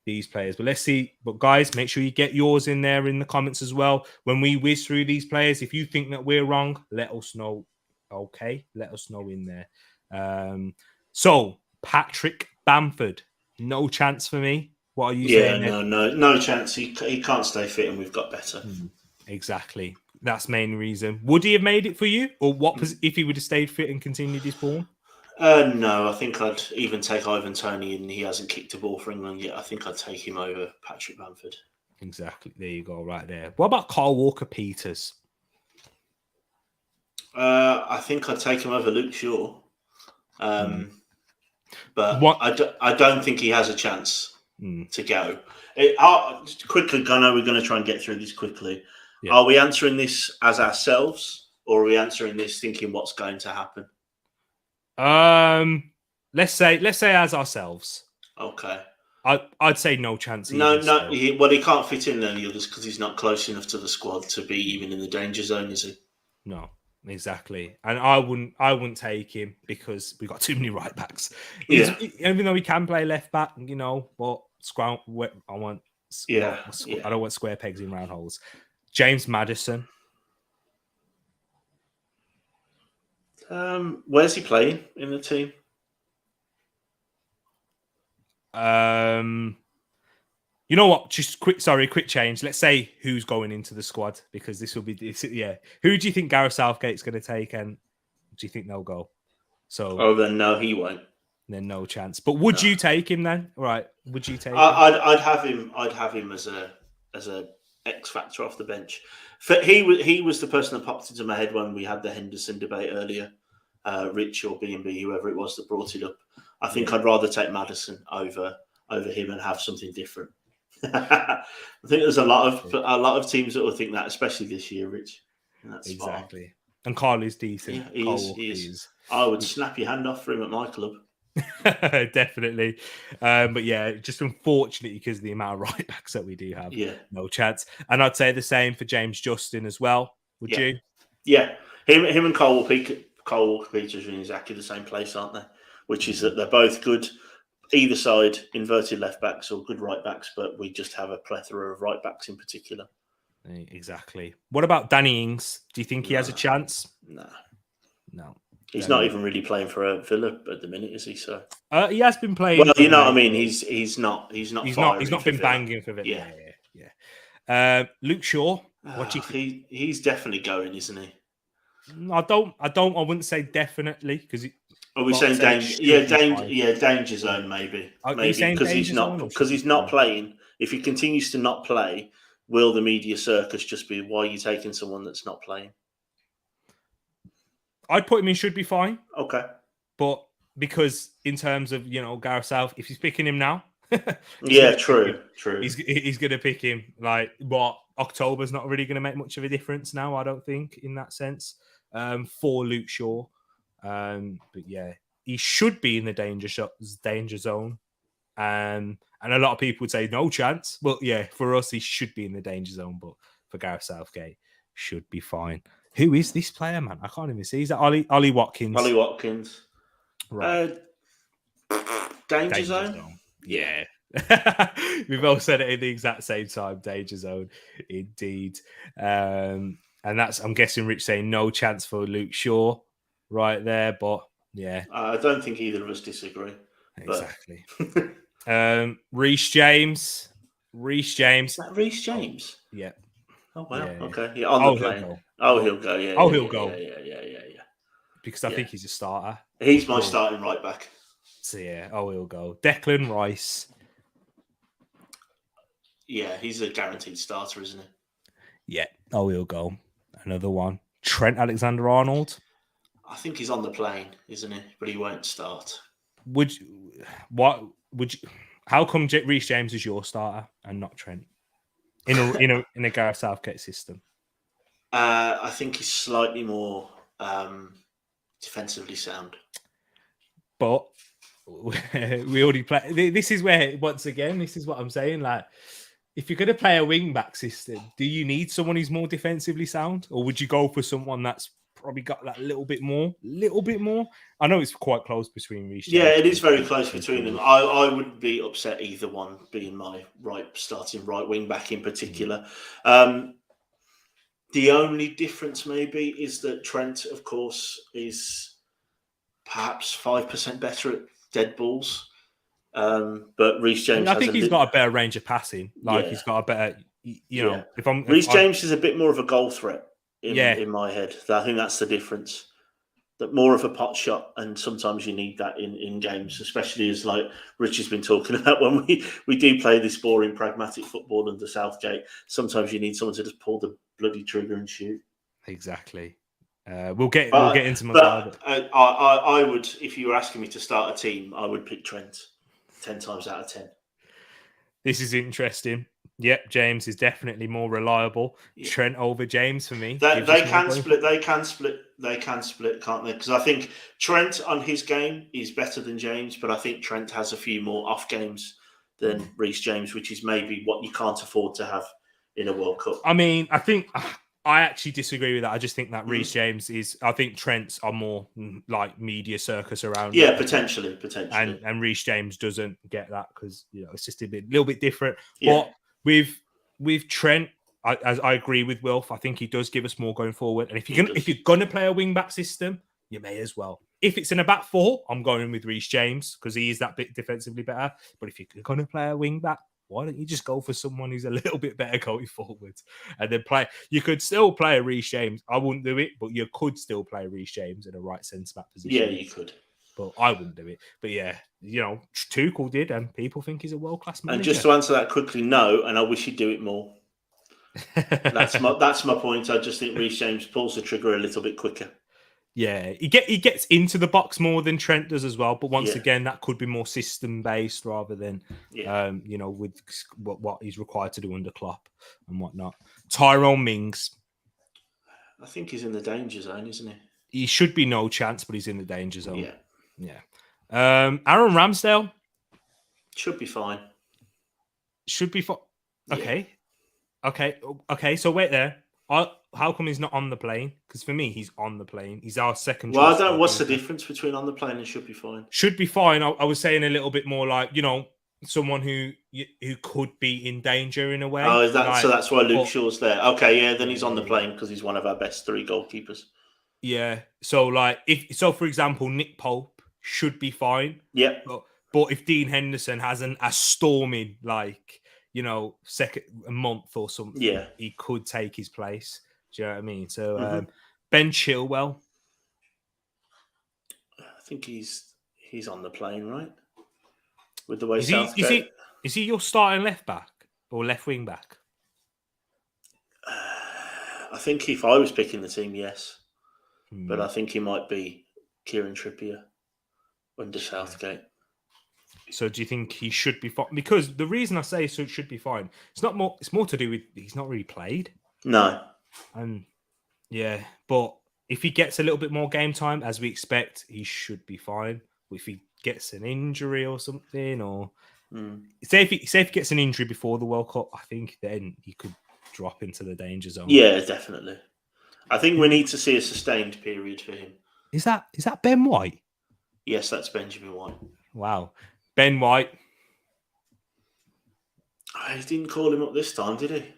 these players, but let's see. But guys, make sure you get yours in there in the comments as well. When we whiz through these players, if you think that we're wrong, let us know. Okay, let us know in there. So Patrick Bamford, No chance for me. What are you Yeah, saying, Ed? no chance. He can't stay fit, and we've got better. Exactly. That's main reason. Would he have made it for you, or what? If he would have stayed fit and continued his form? No, I think I'd even take Ivan Toney, and he hasn't kicked a ball for England yet. I think I'd take him over Patrick Bamford. Exactly. There you go, right there. What about Kyle Walker-Peters? I think I'd take him over Luke Shaw. But What? I don't think he has a chance to go. Quickly, I know we're going to try and get through this quickly. Yeah. Are we answering this as ourselves, or are we answering this thinking what's going to happen? Let's say as ourselves. Okay. I'd say no chance. No. He can't fit in any others because he's not close enough to the squad to be even in the danger zone, is he? No, exactly. And I wouldn't take him because we got too many right backs. Even though he can play left back, but I don't want square pegs in round holes. James Maddison. Where's he playing in the team? You know what? Just quick change. Let's say who's going into the squad because this will be Who do you think Gareth Southgate's going to take, and do you think they'll go? So then no, he won't. Then no chance. But would you take him then? Right? Would you take? I'd have him. I'd have him as a X factor off the bench. He was the person that popped into my head when we had the Henderson debate earlier. Rich or B&B, whoever it was that brought it up. I think I'd rather take Maddison over him and have something different. I think there's a lot of teams that will think that, especially this year, Rich. And that's exactly. Smart. And Carl is decent. Yeah, he is. I would snap your hand off for him at my club. Definitely. But yeah, just unfortunately because of the amount of right backs that we do have, no chance. And I'd say the same for James Justin as well. Would you? Yeah. Him and Cole Walker-Peters are in exactly the same place, aren't they? Which is that they're both good, either side, inverted left backs or good right backs, but we just have a plethora of right backs in particular. Exactly. What about Danny Ings? Do you think he has a chance? No. He's not even really playing for a Villa at the minute, is he? So he has been playing. Well, you know what I mean. He's not been banging for Villa. Yeah. Luke Shaw. What do you think? He's definitely going, isn't he? I wouldn't say definitely because. Are we saying danger? Danger zone maybe. Maybe because he's not playing. If he continues to not play, will the media circus just be why are you taking someone that's not playing? I'd put him in should be fine. Okay. But because in terms of, Gareth South, if he's picking him now. True. He's going to pick him. October's not really going to make much of a difference now, I don't think, in that sense, for Luke Shaw. But yeah, he should be in the danger zone. And a lot of people would say no chance. But yeah, for us, he should be in the danger zone. But for Gareth Southgate, should be fine. Who is this player, man? I can't even see. Is that Ollie Watkins? Ollie Watkins. Right. Danger zone? Yeah. We've all said it at the exact same time. Danger zone, indeed. And that's, I'm guessing, Rich saying no chance for Luke Shaw right there. But yeah. I don't think either of us disagree. Exactly. Reece James. Is that Reece James? Yeah. Oh, wow. Yeah. Okay. Yeah, on the plane. He'll go. Yeah. He'll go. Yeah. Because I think he's a starter. He's my starting right back. So yeah, he'll go. Declan Rice. Yeah, he's a guaranteed starter, isn't he? Yeah. He'll go. Another one. Trent Alexander-Arnold. I think he's on the plane, isn't he? But he won't start. How come Reece James is your starter and not Trent? In a Gareth Southgate system. I think he's slightly more defensively sound. But we already play. This is where, once again, this is what I'm saying. If you're going to play a wing-back system, do you need someone who's more defensively sound? Or would you go for someone that's probably got that little bit more? I know it's quite close between Reece. Yeah, it is very close between them. I wouldn't be upset either one being my starting right wing-back in particular. The only difference maybe is that Trent, of course, is perhaps 5% better at dead balls. But Reece James, I think he's got a better range of passing. He's got a better, know. Reece James is a bit more of a goal threat in my head. I think that's the difference. That more of a pot shot, and sometimes you need that in games, especially as like Rich has been talking about when we do play this boring pragmatic football under Southgate. Sometimes you need someone to just pull the bloody trigger and shoot. Exactly. We'll get into Maguire. But I would, if you were asking me to start a team, I would pick Trent 10 times out of 10. This is interesting. Yep, James is definitely more reliable. Yeah. Trent over James for me. They can split. They can split, can't they? Because I think Trent on his game is better than James, but I think Trent has a few more off games than Reece James, which is maybe what you can't afford to have in a World Cup. I mean, I actually disagree with that. I just think that Reece James is. I think Trent's are more like media circus around. Yeah, potentially. And Reece James doesn't get that because it's just a little bit different. Yeah. But with Trent, I agree with Wilf. I think he does give us more going forward. And if you're gonna play a wing back system, you may as well. If it's in a back four, I'm going with Reece James because he is that bit defensively better. But if you're gonna play a wing back, why don't you just go for someone who's a little bit better going forward and then play? You could still play a Reece James. I wouldn't do it, but you could still play Reece James in a right centre back position. Yeah, you could. But I wouldn't do it. But yeah, Tuchel did, and people think he's a world-class manager. And just to answer that quickly, no, and I wish he'd do it more. That's my point. I just think Reece James pulls the trigger a little bit quicker. Yeah, he gets into the box more than Trent does as well. But once again, that could be more system-based rather than, with what he's required to do under Klopp and whatnot. Tyrone Mings. I think he's in the danger zone, isn't he? He should be no chance, but he's in the danger zone. Yeah. Aaron Ramsdale. Should be fine. Should be fine. Okay. Yeah. Okay. So wait there. How come he's not on the plane? Because for me, he's on the plane. He's our second. Well, I don't. What's the difference between on the plane and should be fine? Should be fine. I was saying a little bit more like someone who could be in danger in a way. Oh, so that's why Luke Shaw's there. Okay, yeah. Then he's on the plane because he's one of our best 3 goalkeepers. Yeah. So for example, Nick Pope should be fine. Yeah. But if Dean Henderson has a storming second a month or something, he could take his place. Do you know what I mean? So Ben Chilwell, I think he's on the plane, right? With the way Southgate... Is he your starting left back or left wing back? I think if I was picking the team, yes. But I think he might be Kieran Trippier under Southgate. So do you think he should be fine? Because the reason I say so it should be fine, it's more to do with he's not really played. No. And but if he gets a little bit more game time, as we expect, he should be fine. If he gets an injury or something, or say if he gets an injury before the World Cup, I think then he could drop into the danger zone. Yeah, definitely. I think we need to see a sustained period for him. Is that Ben White? Yes, that's Benjamin White. Wow. Ben White. He didn't call him up this time, did he?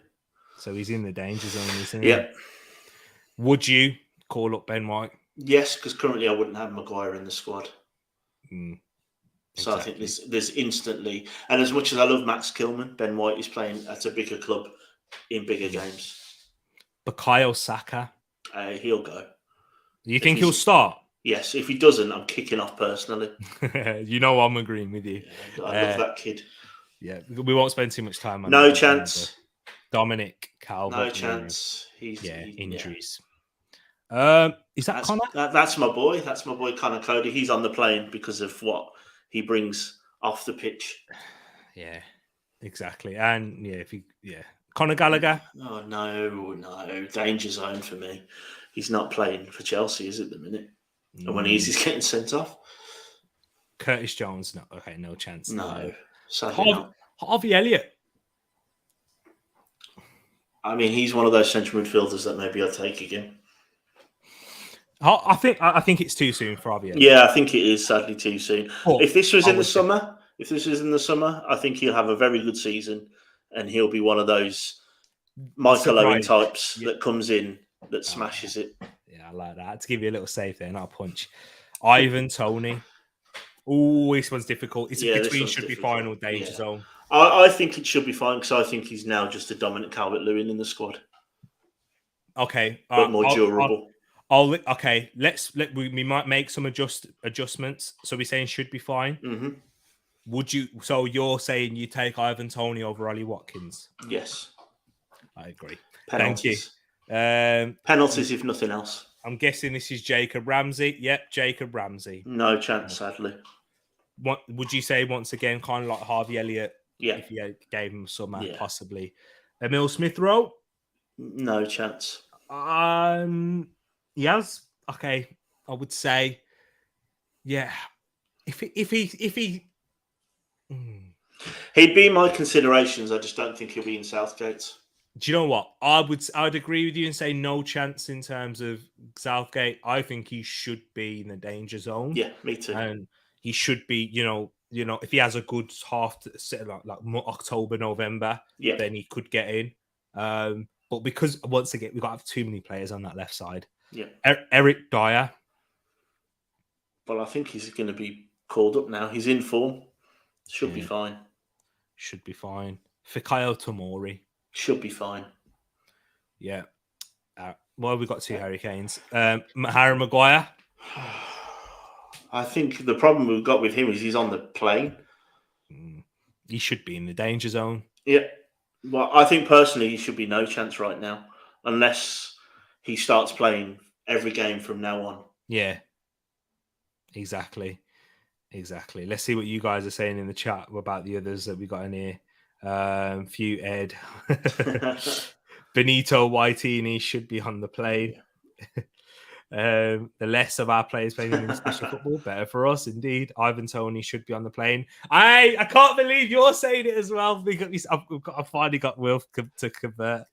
So he's in the danger zone, isn't he? Yeah. Would you call up Ben White? Yes, because currently I wouldn't have Maguire in the squad. Exactly. So I think there's instantly... And as much as I love Max Kilman, Ben White is playing at a bigger club in bigger games. Bukayo Saka. He'll go. Do you think he'll start? Yes, if he doesn't, I'm kicking off personally. I'm agreeing with you. Yeah, I love that kid. Yeah, we won't spend too much time on No chance. Dominic Calvert. No chance. Injuries. Is that Connor? That's my boy. That's my boy Connor Cody. He's on the plane because of what he brings off the pitch. Yeah, exactly. And Conor Gallagher. Oh no, danger zone for me. He's not playing for Chelsea, is it, at the minute? And when he's getting sent off. Curtis Jones, no. Okay, no chance. No, sadly not. Harvey Elliott. I mean, he's one of those central midfielders that maybe I'll take again. I think it's too soon for Harvey Elliott. Yeah, I think it is sadly too soon. If this was in the summer, I think he'll have a very good season, and he'll be one of those Michael Owen types that comes in that smashes it. Yeah, I like that. To give you a little save there, not a punch. Ivan Toney. Oh, this one's difficult. It's Yeah, this between one's should be difficult. fine or danger Yeah. zone. I think it should be fine because I think he's now just a dominant Calvert-Lewin in the squad, Okay, but more durable. we might make some adjustments. So we're saying should be fine. Mm-hmm. Would you? So you're saying you take Ivan Toney over Ollie Watkins? Yes. I agree. Penalties. Thank you. Penalties, if nothing else. I'm guessing this is Jacob Ramsey. Yep, Jacob Ramsey. No chance, sadly. What would you say once again? Kind of like Harvey Elliott. Yeah. If you gave him some, Yeah. possibly. Emil Smith Rowe. No chance. Yes. Okay. I would say, yeah. If he. He'd be in my considerations. I just don't think he'll be in Southgate's. Do you know what? I'd agree with you and say no chance in terms of Southgate. I think he should be in the danger zone. Yeah, me too. And he should be, if he has a good like October, November, then he could get in. But because once again we've got too many players on that left side. Yeah, Eric Dyer. Well, I think he's going to be called up now. He's in form. Should be fine. Should be fine. Fikayo Tomori. Should be fine. Yeah. Well, we've got two Harry Kanes. Harry Maguire. I think the problem we've got with him is he's on the plane. He should be in the danger zone. Yeah. Well, I think personally he should be no chance right now, unless he starts playing every game from now on. Yeah. Exactly. Let's see what you guys are saying in the chat about the others that we got in here. Few Ed. Benito Whitini should be on the plane. The less of our players playing in international football, better for us indeed. Ivan Toney should be on the plane. I can't believe you're saying it as well. I finally got Will to convert.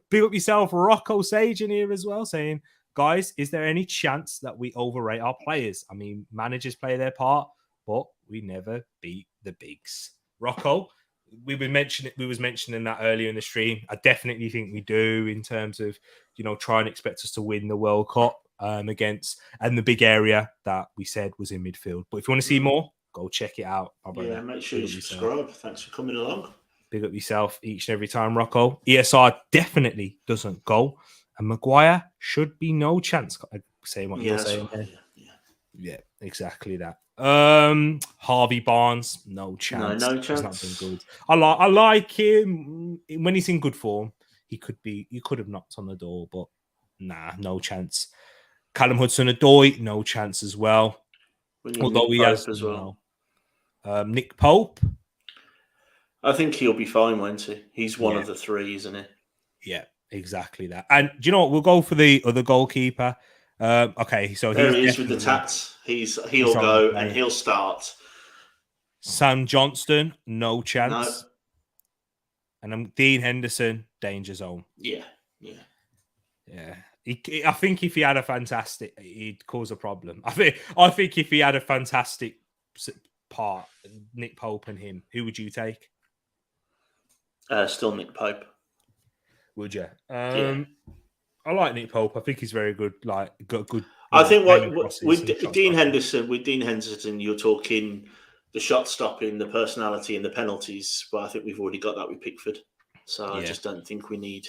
Pick up yourself, Rocco Sage in here as well, saying, guys, is there any chance that we overrate our players? I mean, managers play their part, but we never beat the bigs. Rocco, we was mentioning that earlier in the stream. I definitely think we do in terms of, try and expect us to win the World Cup against, and the big area that we said was in midfield. But if you want to see more, go check it out. Yeah, make sure you subscribe. Thanks for coming along. Big up yourself each and every time, Rocco. ESR definitely doesn't go. And Maguire should be no chance. Saying what you're saying there. Yeah, exactly that. Harvey Barnes, no chance. No chance. He's not been good. I like him when he's in good form. He could have knocked on the door, but nah, no chance. Callum Hudson-Odoi, no chance as well. Although he has as well. Nick Pope. I think he'll be fine, won't he? He's one of the three, isn't he? Yeah, exactly that. And do you know what? We'll go for the other goalkeeper. Okay, so there he is with the tats. He'll go and he'll start. Sam Johnston, no chance. No. And I'm Dean Henderson, danger zone. Yeah. I think if he had a fantastic, he'd cause a problem. I think if he had a fantastic part, Nick Pope and him, who would you take? Still Nick Pope. Would you? I like Nick Pope. I think he's very good. Like, got good. I think with Dean Henderson, you're talking the shot stopping, the personality, and the penalties. But I think we've already got that with Pickford. So I just don't think we need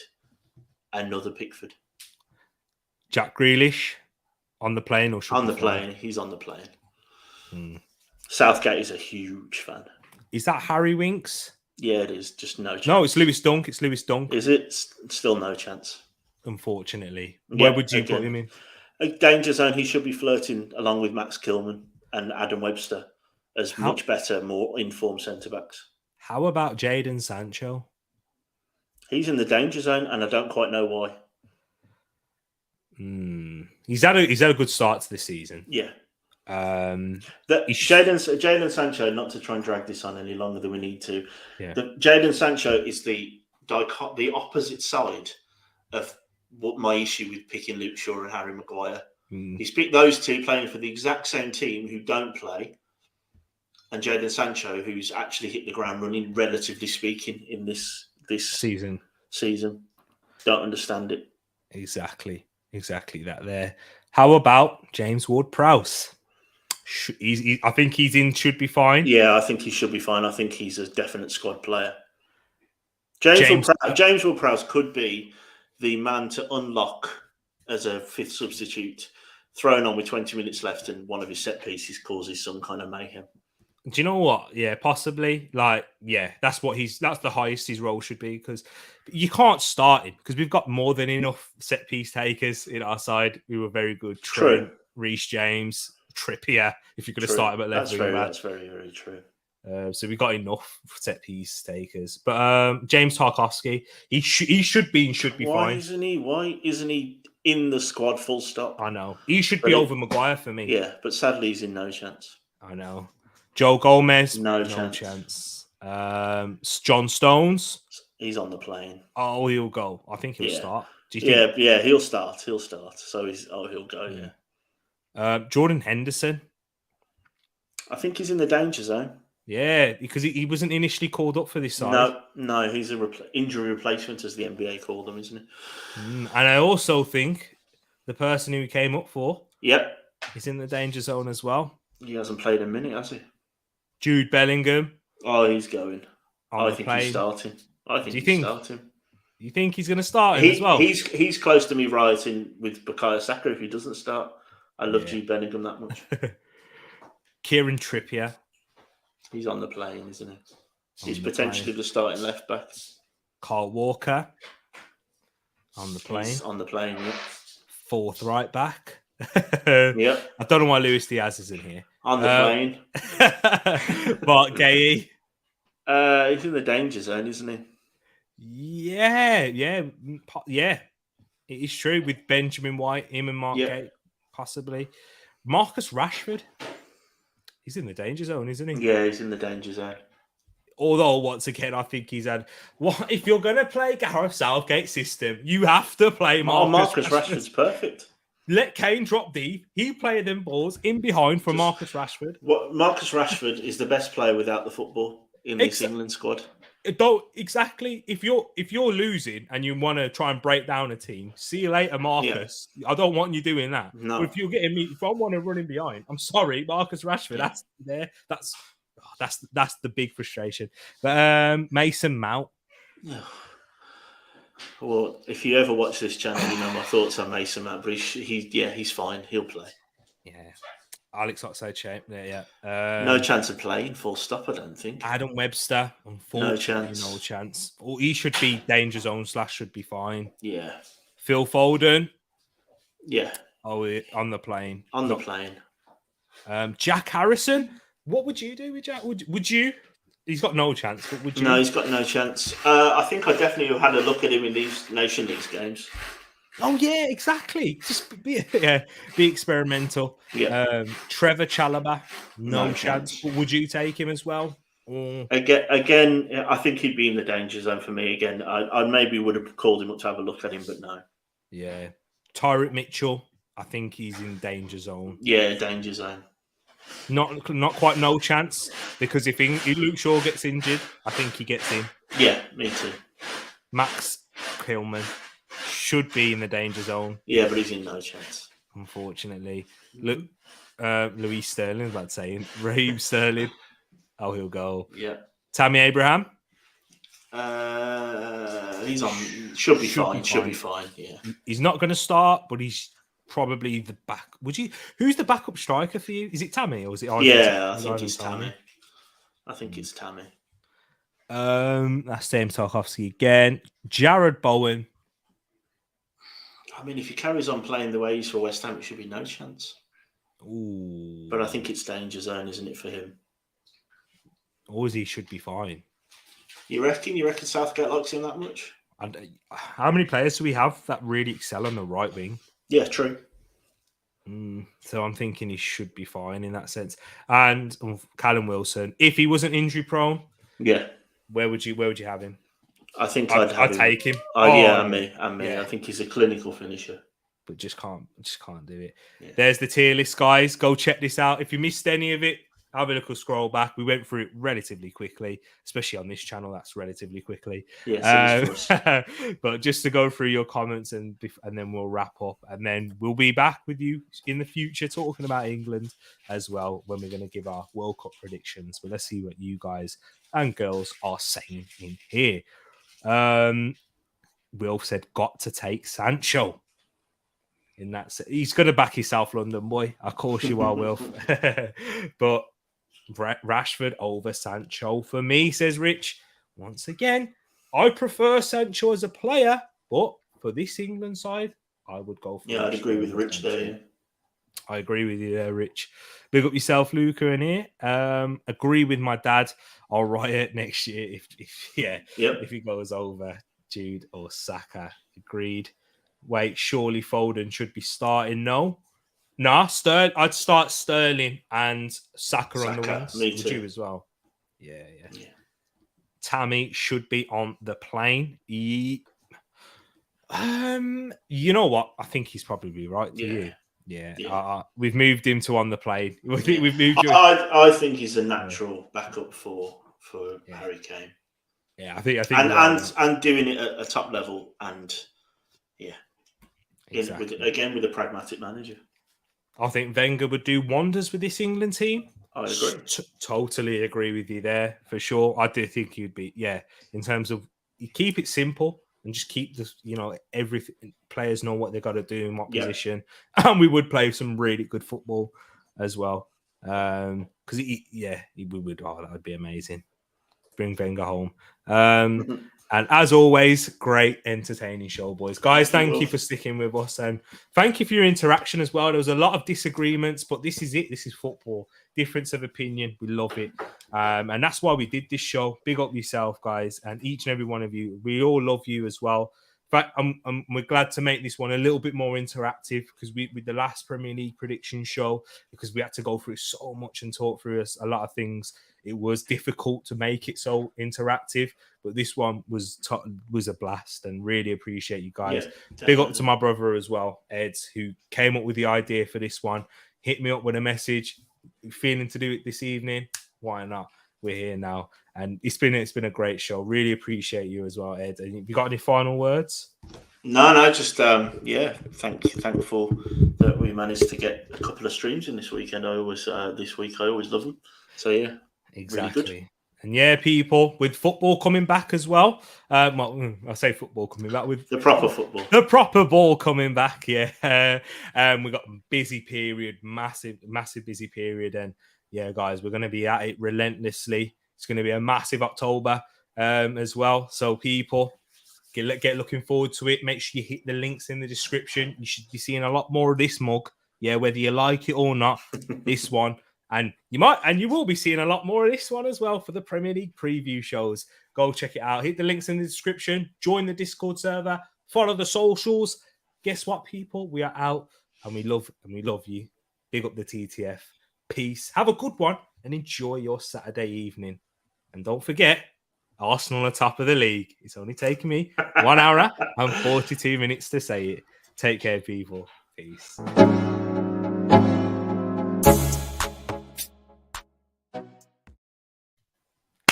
another Pickford. Jack Grealish on the plane or on the plane? He's on the plane. Southgate is a huge fan. Is that Harry Winks? Yeah, it is. Just no chance. No, it's Lewis Dunk. Is it? Still no chance. Unfortunately. Where would you put him in? A danger zone. He should be flirting along with Max Kilman and Adam Webster as much better, more informed centre-backs. How about Jadon Sancho? He's in the danger zone, and I don't quite know why. He's had a good start to this season. Yeah. Jadon Sancho, not to try and drag this on any longer than we need to. Yeah. Jadon Sancho is the opposite side of what my issue with picking Luke Shaw and Harry Maguire. He's picked those two playing for the exact same team who don't play, and Jadon Sancho, who's actually hit the ground running, relatively speaking, in this season. Don't understand it. Exactly that there. How about James Ward-Prowse? I think he's in. Should be fine. Yeah, I think he should be fine. I think he's a definite squad player. James Ward-Prowse could be the man to unlock as a fifth substitute, thrown on with 20 minutes left, and one of his set pieces causes some kind of mayhem. Do you know what? Yeah, possibly. That's the highest his role should be, because you can't start him because we've got more than enough set piece takers in our side. We were very good. True. Reece James, Trippier, if you're going to start him at left wing back. That's very, very true. So we got enough set piece takers. But James Tarkowski, he should be fine. Why isn't he in the squad full stop? I know. He should be over Maguire for me. Yeah, but sadly he's in no chance. I know. Joe Gomez, no chance. John Stones, he's on the plane. Oh, he'll go. I think he'll start. Do you think? Yeah, he'll start. So he'll go. Yeah. Jordan Henderson. I think he's in the danger zone. Yeah, because he wasn't initially called up for this side. No, he's an injury replacement, as the NBA called him, isn't it? And I also think the person who he came up for, is in the danger zone as well. He hasn't played a minute, has he? Jude Bellingham. Oh, he's going. I think he's starting. Starting. You think he's going to start him as well? He's close to me rioting with Bukayo Saka if he doesn't start. I love Jude Bellingham that much. Kieran Trippier. He's on the plane, isn't he? He's potentially the starting left back. Carl Walker. On the plane. He's on the plane, yeah. Fourth right back. I don't know why Luis Diaz is in here. On the plane. Mark Gay. He's in the danger zone, isn't he? Yeah. It is true with Benjamin White, him and Mark Gay, possibly. Marcus Rashford. He's in the danger zone, isn't he? Yeah, he's in the danger zone. Although, once again, I think he's had... What if you're going to play Gareth Southgate system, you have to play Marcus Rashford's perfect. Let Kane drop deep. He play them balls in behind for Marcus Rashford. Marcus Rashford is the best player without the football in this England squad. Exactly. If you're losing and you want to try and break down a team, see you later, Marcus. Yeah. I don't want you doing that. No. But if I want to run in behind, I'm sorry, Marcus Rashford. That's the big frustration. But Mason Mount. Well, if you ever watch this channel, you know my thoughts on Mason Mount. But he's fine. He'll play. Yeah. Alex Oxlade-Chamberlain there, no chance of playing, full stop, I don't think. Adam Webster, unfortunately, no chance. Or he should be danger zone / should be fine. Yeah. Phil Foden. Yeah. Oh, on the plane. On the plane. Jack Harrison. What would you do with Jack? Would you? He's got no chance, but would you? No, he's got no chance. I think I definitely have had a look at him in these Nation League games. Oh yeah, exactly. Just be experimental. Yeah. Trevor Chalobah, no chance. But would you take him as well? Again, I think he'd be in the danger zone for me. Again, I maybe would have called him up to have a look at him, but no. Yeah. Tyreek Mitchell, I think he's in danger zone. Yeah, danger zone. Not quite no chance, because if Luke Shaw gets injured, I think he gets in. Yeah, me too. Max Hillman should be in the danger zone. Yeah, but he's in no chance. Unfortunately. Look, Louis Sterling, I was about to say, Raheem Sterling. Oh, he'll go. Yeah. Tammy Abraham. He's on. Should be fine. Should be fine. Yeah. He's not going to start, but he's probably the back. Who's the backup striker for you? Is it Tammy or is it? I think it's Tammy. I think it's Tammy. That's Sam Tarkowski again. Jared Bowen. I mean, if he carries on playing the way he's for West Ham, it should be no chance. Ooh. But I think it's danger zone, isn't it, for him? Or he should be fine. You reckon? You reckon Southgate likes him that much? And how many players do we have that really excel on the right wing? Yeah, true. So I'm thinking he should be fine in that sense. And Callum Wilson, if he wasn't injury prone, where would you have him? I think I'd take him. Me. Yeah. I think he's a clinical finisher, but just can't do it. Yeah. There's the tier list, guys. Go check this out. If you missed any of it, have a little scroll back. We went through it relatively quickly, especially on this channel. That's relatively quickly. Yes, it is for us. But just to go through your comments and then we'll wrap up, and then we'll be back with you in the future talking about England as well when we're going to give our World Cup predictions. But let's see what you guys and girls are saying in here. Will said, got to take Sancho. In that, he's going to back his South London boy. Of course you are, Wilf. But Rashford over Sancho for me, says Rich. Once again, I prefer Sancho as a player, but for this England side, I would go for. Yeah, I'd agree with Rich there. Yeah. I agree with you there, Rich. Big up yourself, Luca, in here. Agree with my dad. I'll riot next year if he goes over Jude or Saka. Agreed. Wait, surely Foden should be starting. No. Nah, I'd start Sterling and Saka on the wings. Me too. Would you as well? Yeah. Tammy should be on the plane. You know what? I think he's probably right to you. Yeah. We've moved him to on the plane. We've moved you. I think he's a natural backup for Harry Kane. Yeah, I think and doing it at a top level and exactly. with a pragmatic manager. I think Wenger would do wonders with this England team. I agree. Totally agree with you there for sure. I do think he'd be in terms of you keep it simple and just keep this, everything. Players know what they got to do in what position, and we would play some really good football as well. Because we would. Oh, that would be amazing. Bring Wenger home. And as always, great entertaining show, boys. Guys, thank you for sticking with us. And thank you for your interaction as well. There was a lot of disagreements, but this is it. This is football. Difference of opinion. We love it. And that's why we did this show. Big up yourself, guys. And each and every one of you. We all love you as well. In fact, we're glad to make this one a little bit more interactive because with the last Premier League prediction show, because we had to go through so much and talk through a lot of things, it was difficult to make it so interactive. But this one was a blast, and really appreciate you guys. Yeah, big up to my brother as well, Ed, who came up with the idea for this one. Hit me up with a message. Feeling to do it this evening? Why not? We're here now, and it's been a great show. Really appreciate you as well, Ed. And you got any final words? No, just thankful that we managed to get a couple of streams in this weekend. I always love them. So yeah, exactly. Really good. And people, with football coming back as well. I say football coming back with the proper football, the proper ball coming back. Yeah, we got a busy period, massive busy period, and guys, we're going to be at it relentlessly. It's going to be a massive October as well. So people, get looking forward to it. Make sure you hit the links in the description. You should be seeing a lot more of this mug. Yeah, whether you like it or not, this one. And you will be seeing a lot more of this one as well for the Premier League preview shows. Go check it out. Hit the links in the description. Join the Discord server. Follow the socials. Guess what, people? We are out, and we love you. Big up the TTF. Peace. Have a good one, and enjoy your Saturday evening. And don't forget, Arsenal are top of the league. It's only taken me 1 hour and 42 minutes to say it. Take care, people. Peace.